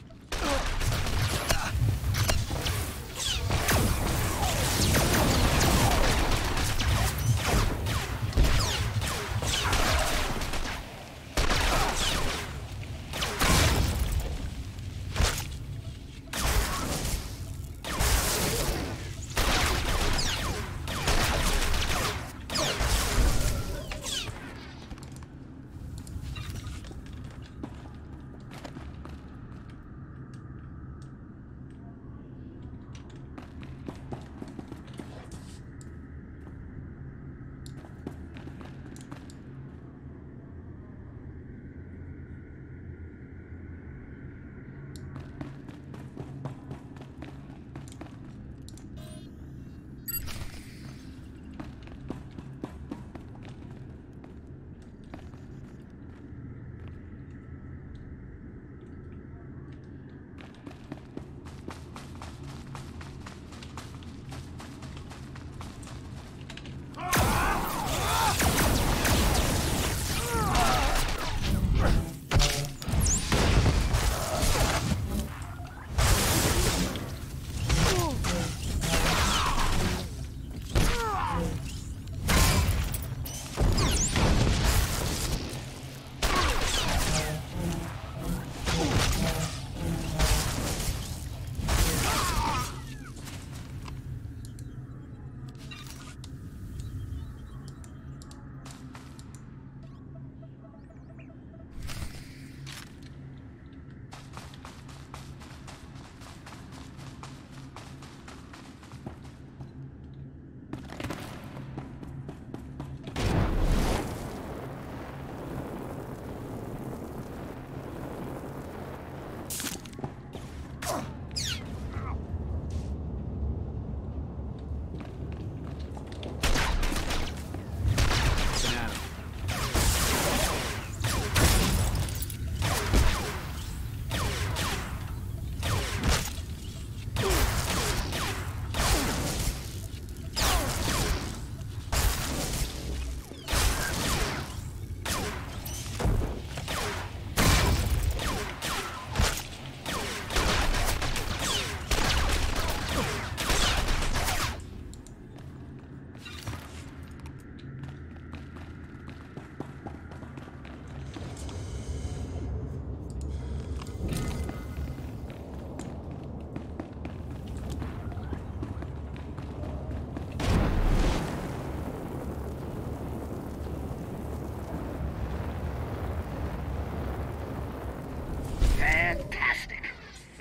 Fantastic.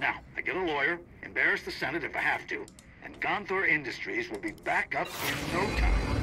Now, I get a lawyer, embarrass the Senate if I have to, and Gonthor Industries will be back up in no time.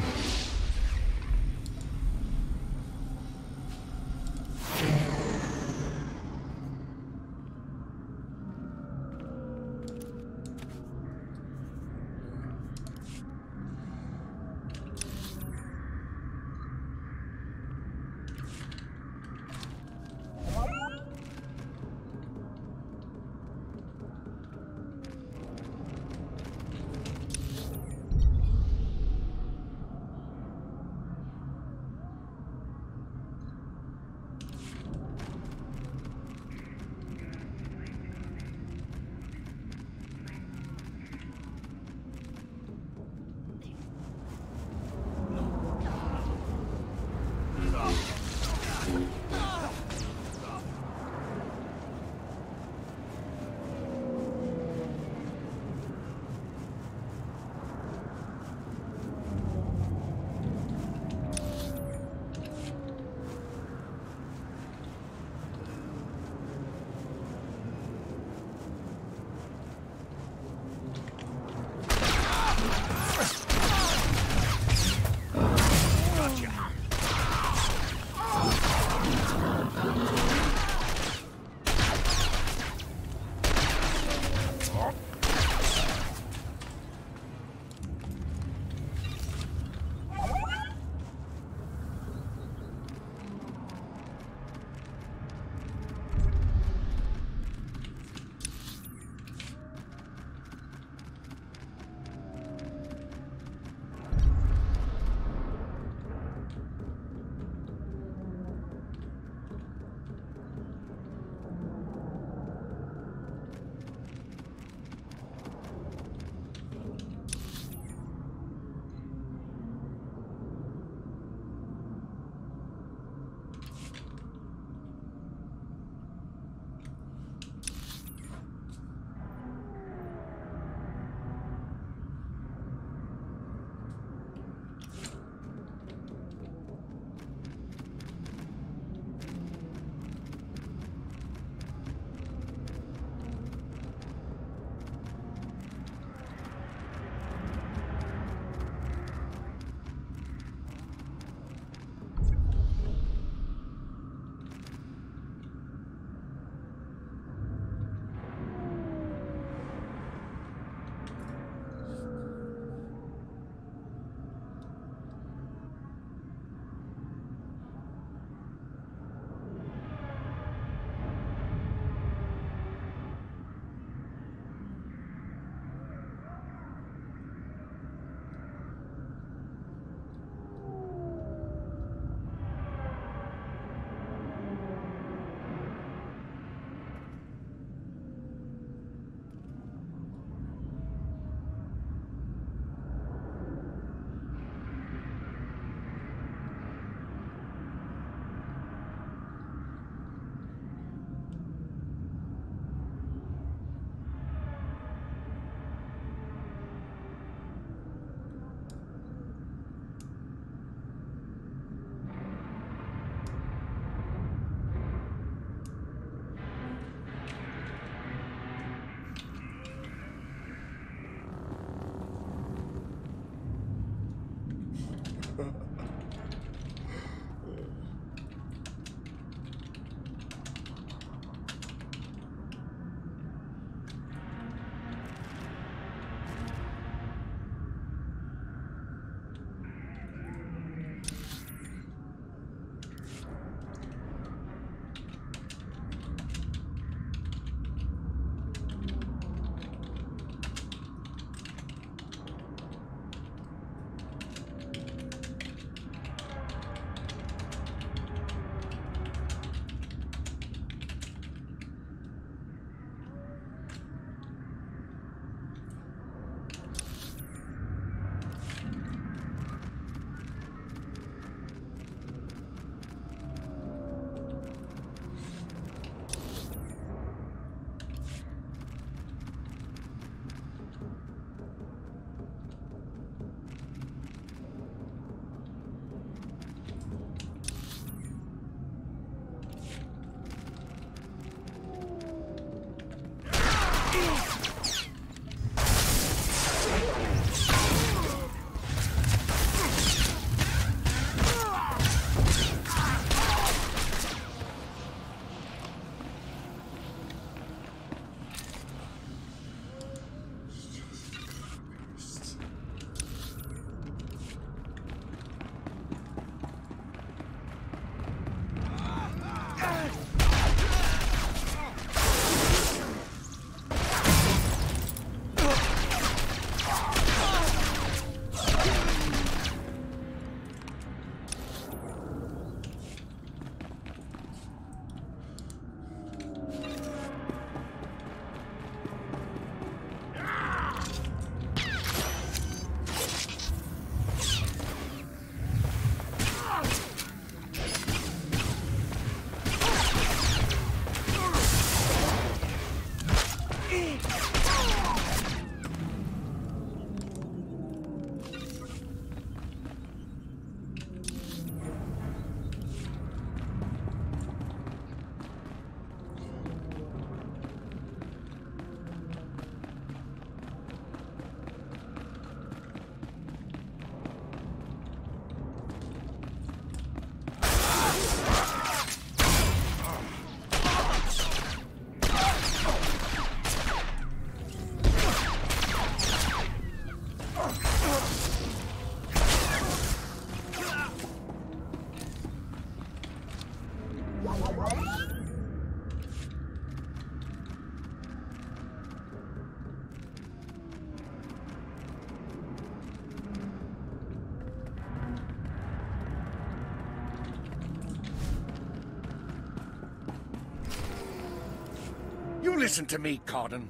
You listen to me, Cardin.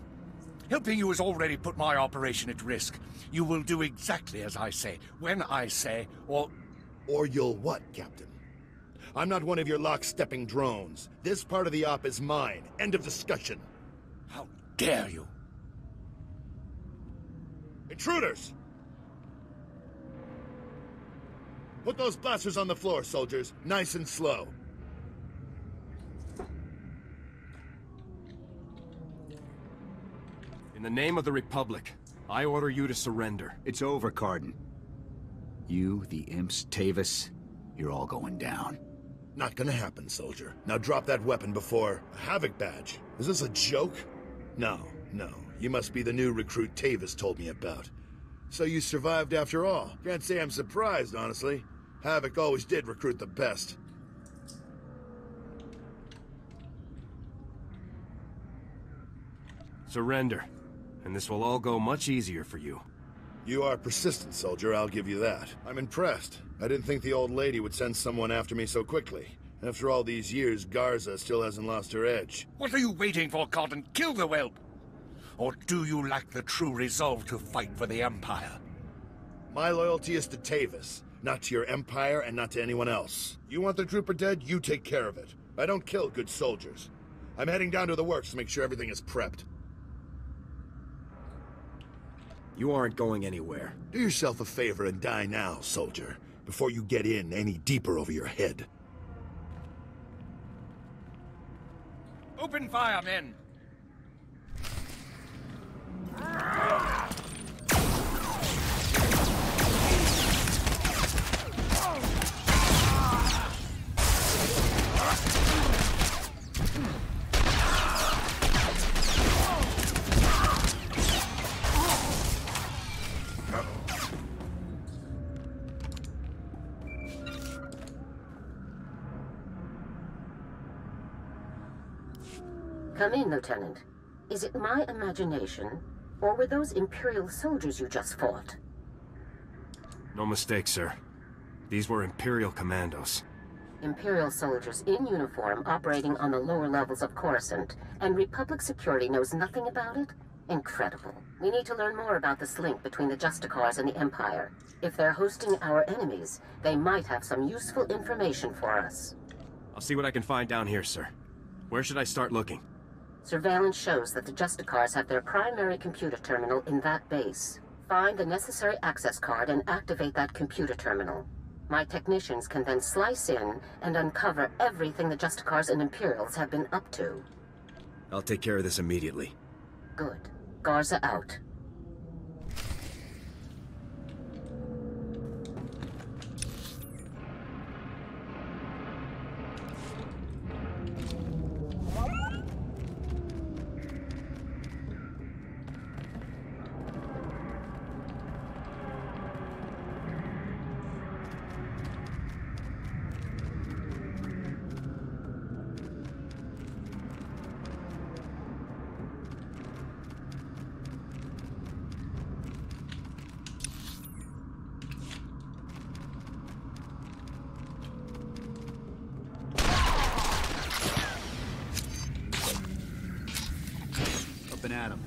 Helping you has already put my operation at risk. You will do exactly as I say, when I say, or... Or you'll what, Captain? I'm not one of your lock-stepping drones. This part of the op is mine. End of discussion. How dare you? Intruders! Put those blasters on the floor, soldiers. Nice and slow. In the name of the Republic, I order you to surrender. It's over, Cardin. You, the imps, Tavis, you're all going down. Not gonna happen, soldier. Now drop that weapon before... A Havoc badge? Is this a joke? No. You must be the new recruit Tavis told me about. So you survived after all. Can't say I'm surprised, honestly. Havoc always did recruit the best. Surrender, and this will all go much easier for you. You are persistent, soldier, I'll give you that. I'm impressed. I didn't think the old lady would send someone after me so quickly. After all these years, Garza still hasn't lost her edge. What are you waiting for, Cardin? Kill the whelp! Or do you lack the true resolve to fight for the Empire? My loyalty is to Tavis, not to your Empire and not to anyone else. You want the trooper dead, you take care of it. I don't kill good soldiers. I'm heading down to the works to make sure everything is prepped. You aren't going anywhere. Do yourself a favor and die now, soldier, before you get in any deeper over your head. Open fire, men! Come in, Lieutenant. Is it my imagination, or were those Imperial soldiers you just fought? No mistake, sir. These were Imperial commandos. Imperial soldiers in uniform operating on the lower levels of Coruscant, and Republic security knows nothing about it? Incredible. We need to learn more about this link between the Justicars and the Empire. If they're hosting our enemies, they might have some useful information for us. I'll see what I can find down here, sir. Where should I start looking? Surveillance shows that the Justicars have their primary computer terminal in that base. Find the necessary access card and activate that computer terminal. My technicians can then slice in and uncover everything the Justicars and Imperials have been up to. I'll take care of this immediately. Good. Garza out. At him.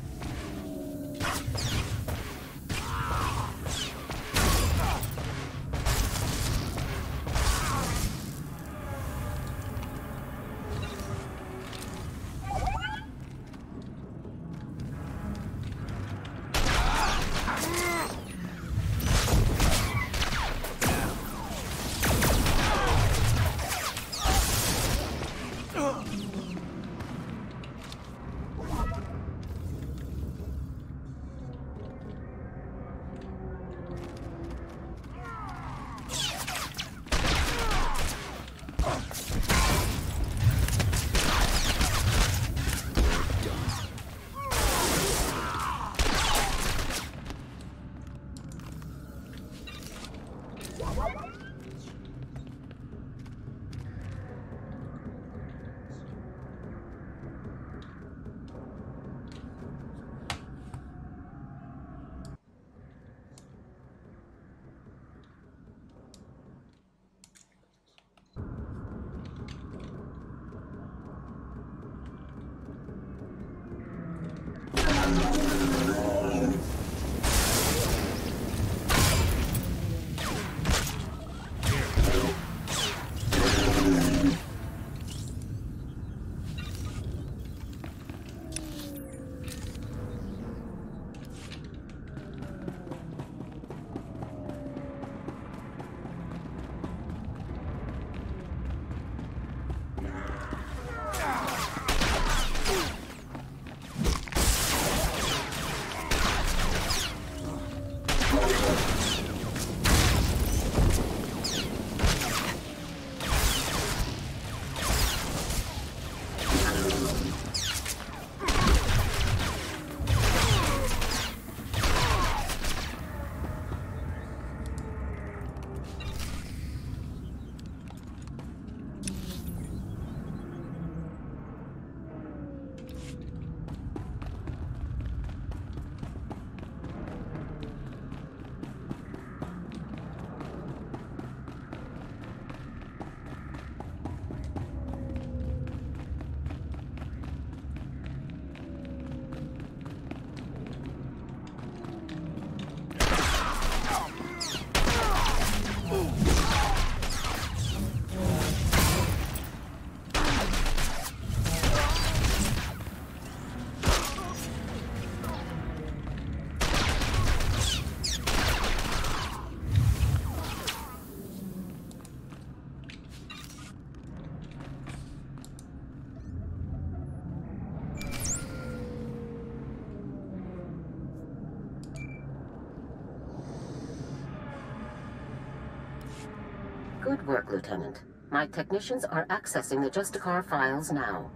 Good work, Lieutenant. My technicians are accessing the Justicar files now.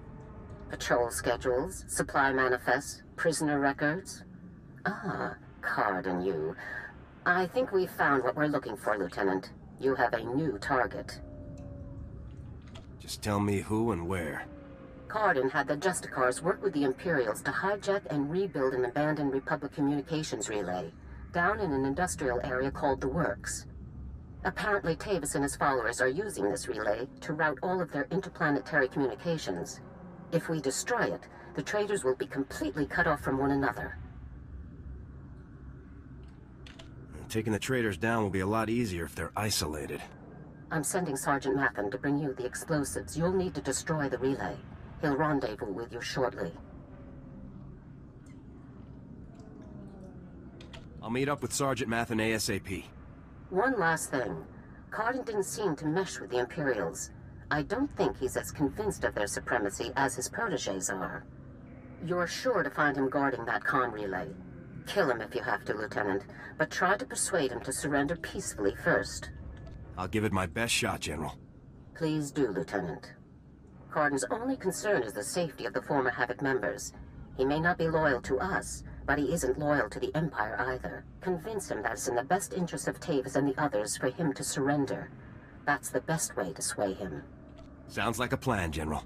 Patrol schedules, supply manifests, prisoner records. Ah, Card and you. I think we've found what we're looking for, Lieutenant. You have a new target. Just tell me who and where. Cardin had the Justicars work with the Imperials to hijack and rebuild an abandoned Republic communications relay down in an industrial area called the Works. Apparently, Tavis and his followers are using this relay to route all of their interplanetary communications. If we destroy it, the traitors will be completely cut off from one another. Taking the traitors down will be a lot easier if they're isolated. I'm sending Sergeant Mathen to bring you the explosives. You'll need to destroy the relay. He'll rendezvous with you shortly. I'll meet up with Sergeant Mathen ASAP. One last thing. Cardin didn't seem to mesh with the Imperials. I don't think he's as convinced of their supremacy as his protégés are. You're sure to find him guarding that comm relay. Kill him if you have to, Lieutenant, but try to persuade him to surrender peacefully first. I'll give it my best shot, General. Please do, Lieutenant. Cardin's only concern is the safety of the former Havoc members. He may not be loyal to us, but he isn't loyal to the Empire either. Convince him that it's in the best interest of Tavis and the others for him to surrender. That's the best way to sway him. Sounds like a plan, General.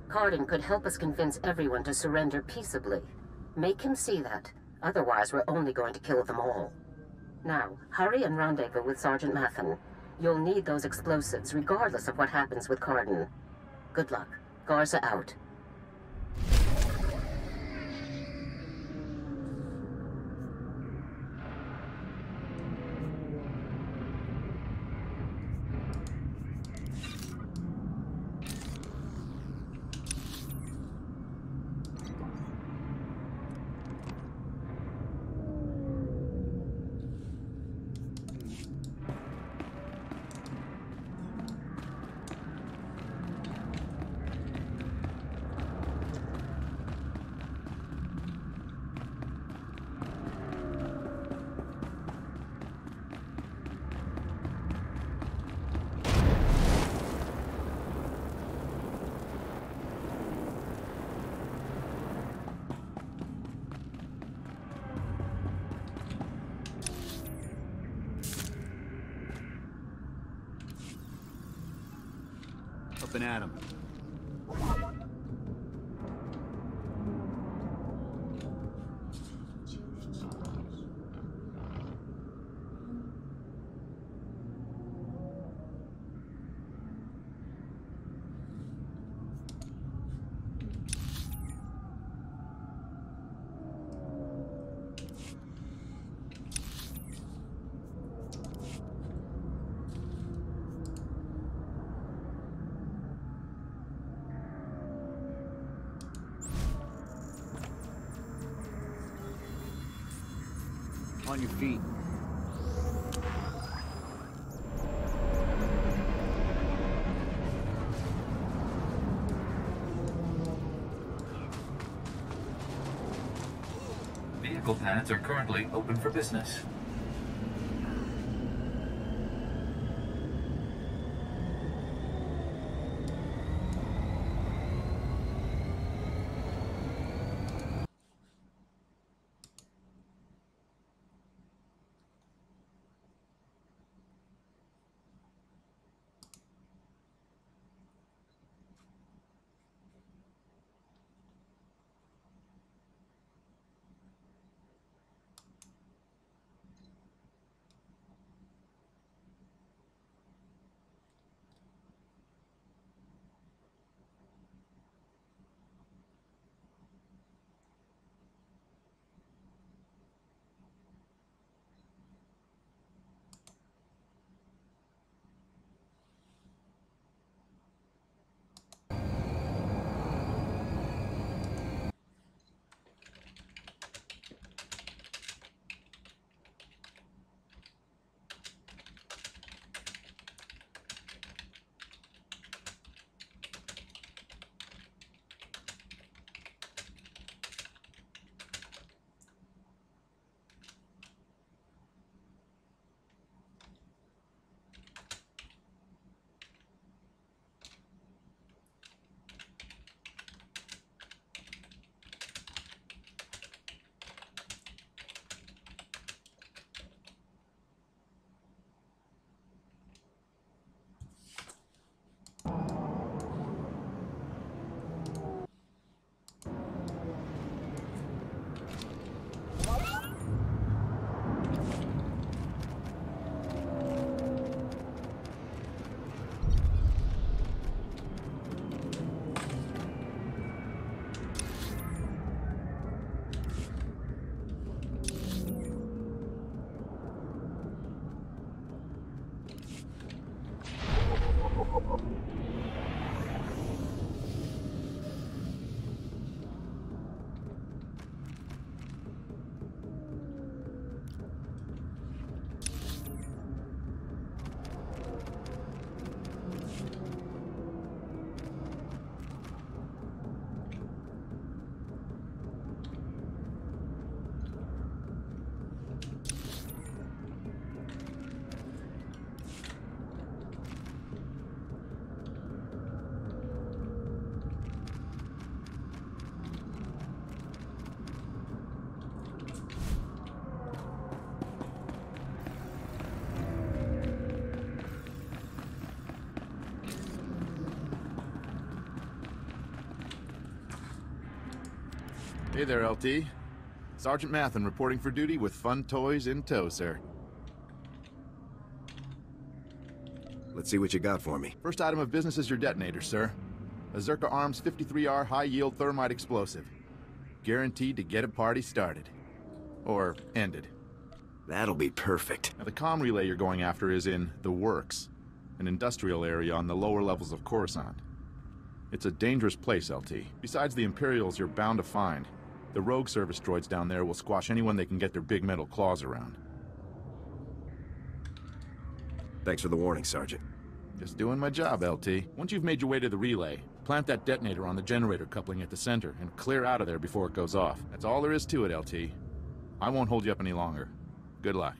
Cardin could help us convince everyone to surrender peaceably. Make him see that. Otherwise, we're only going to kill them all. Now, hurry and rendezvous with Sergeant Mathen. You'll need those explosives, regardless of what happens with Cardin. Good luck. Garza out. Up and at 'em. On your feet. Vehicle pads are currently open for business. Hey there, LT. Sergeant Mathen reporting for duty with fun toys in tow, sir. Let's see what you got for me. First item of business is your detonator, sir. A Zerka Arms 53R high-yield thermite explosive. Guaranteed to get a party started. Or ended. That'll be perfect. Now, the comm relay you're going after is in the Works, an industrial area on the lower levels of Coruscant. It's a dangerous place, LT. Besides the Imperials you're bound to find, the rogue service droids down there will squash anyone they can get their big metal claws around. Thanks for the warning, Sergeant. Just doing my job, LT. Once you've made your way to the relay, plant that detonator on the generator coupling at the center and clear out of there before it goes off. That's all there is to it, LT. I won't hold you up any longer. Good luck.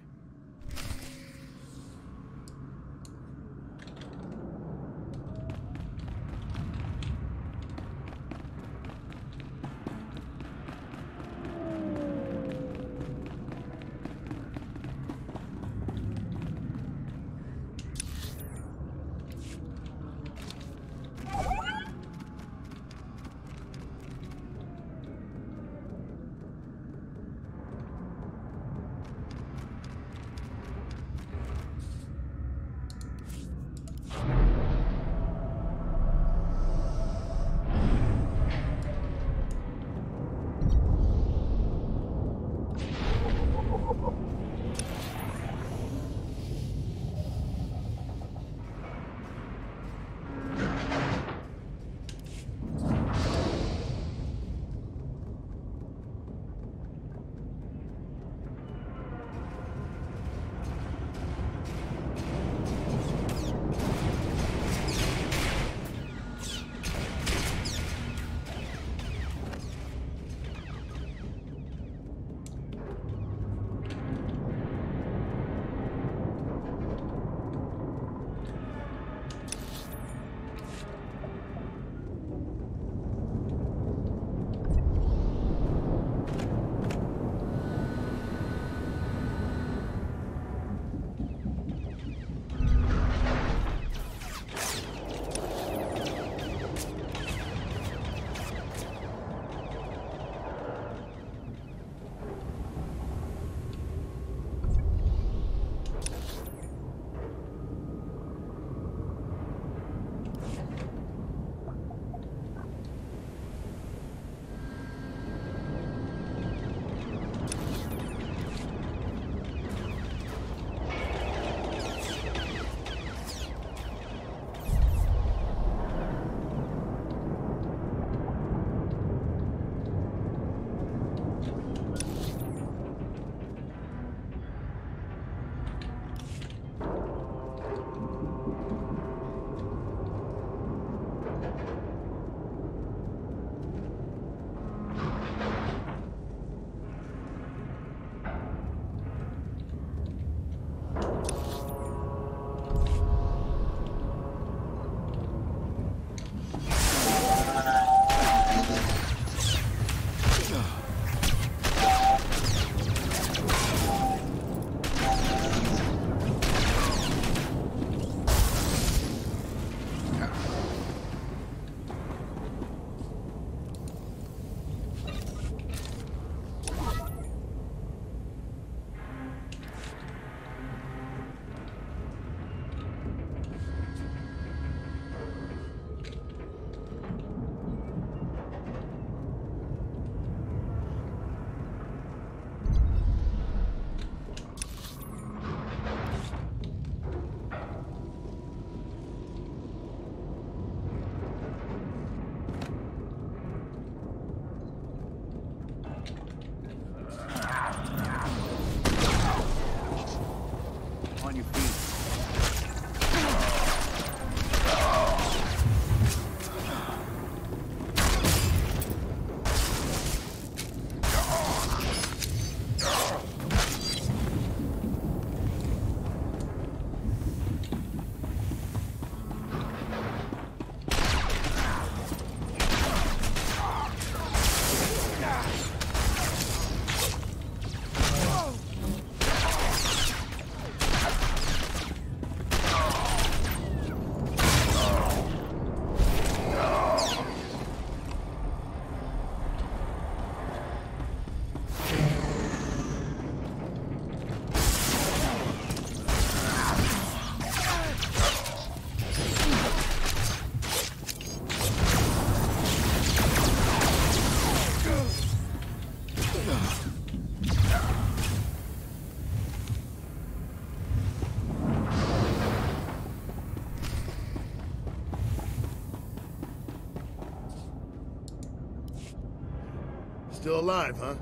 Still alive, huh?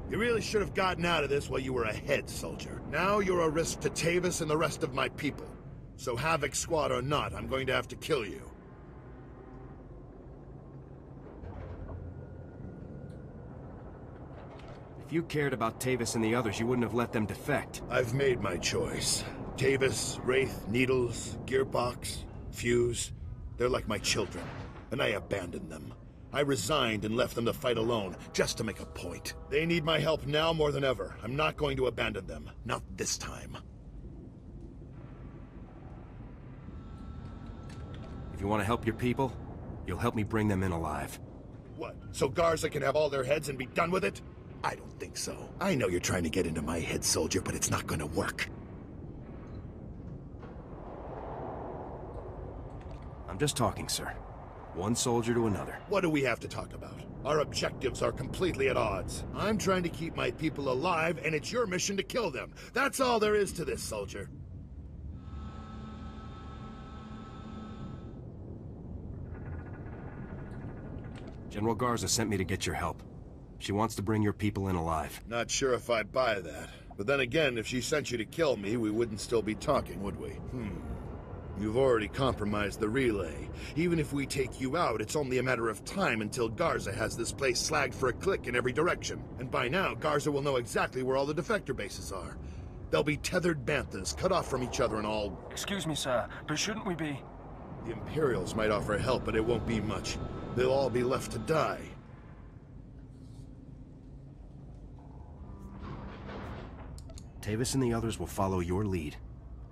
You really should have gotten out of this while you were ahead, soldier. Now you're a risk to Tavis and the rest of my people. So Havoc Squad or not, I'm going to have to kill you. If you cared about Tavis and the others, you wouldn't have let them defect. I've made my choice. Tavis, Wraith, Needles, Gearbox, Fuse, they're like my children, and I abandoned them. I resigned and left them to fight alone, just to make a point. They need my help now more than ever. I'm not going to abandon them. Not this time. If you want to help your people, you'll help me bring them in alive. What, so Garza can have all their heads and be done with it? I don't think so. I know you're trying to get into my head, soldier, but it's not gonna work. I'm just talking, sir. One soldier to another. What do we have to talk about? Our objectives are completely at odds. I'm trying to keep my people alive, and it's your mission to kill them. That's all there is to this, soldier. General Garza sent me to get your help. She wants to bring your people in alive. Not sure if I'd buy that. But then again, if she sent you to kill me, we wouldn't still be talking, would we? You've already compromised the relay. Even if we take you out, it's only a matter of time until Garza has this place slagged for a click in every direction. And by now, Garza will know exactly where all the defector bases are. They'll be tethered banthas, cut off from each other and all... Excuse me, sir, but shouldn't we be... The Imperials might offer help, but it won't be much. They'll all be left to die. Tavis and the others will follow your lead.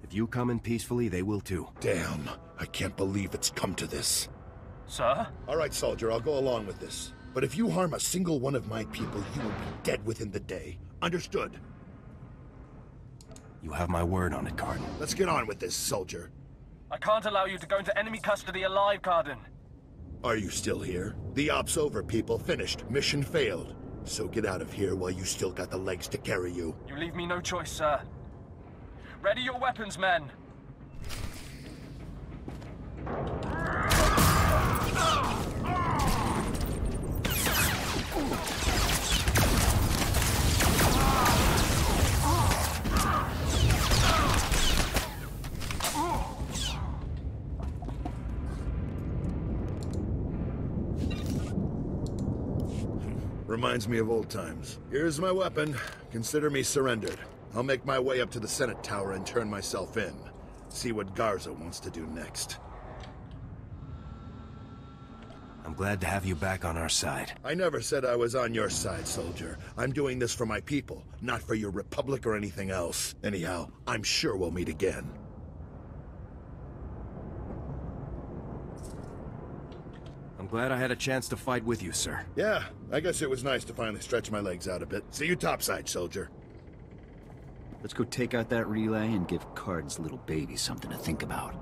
If you come in peacefully, they will too. Damn, I can't believe it's come to this. Sir? All right, soldier, I'll go along with this. But if you harm a single one of my people, you will be dead within the day. Understood? You have my word on it, Cardin. Let's get on with this, soldier. I can't allow you to go into enemy custody alive, Cardin. Are you still here? The op's over, people. Finished. Mission failed. So get out of here while you still got the legs to carry you. You leave me no choice, sir. Ready your weapons, men! Reminds me of old times. Here's my weapon. Consider me surrendered. I'll make my way up to the Senate Tower and turn myself in. See what Garza wants to do next. I'm glad to have you back on our side. I never said I was on your side, soldier. I'm doing this for my people, not for your republic or anything else. Anyhow, I'm sure we'll meet again. I'm glad I had a chance to fight with you, sir. Yeah, I guess it was nice to finally stretch my legs out a bit. See you topside, soldier. Let's go take out that relay and give Card's little baby something to think about.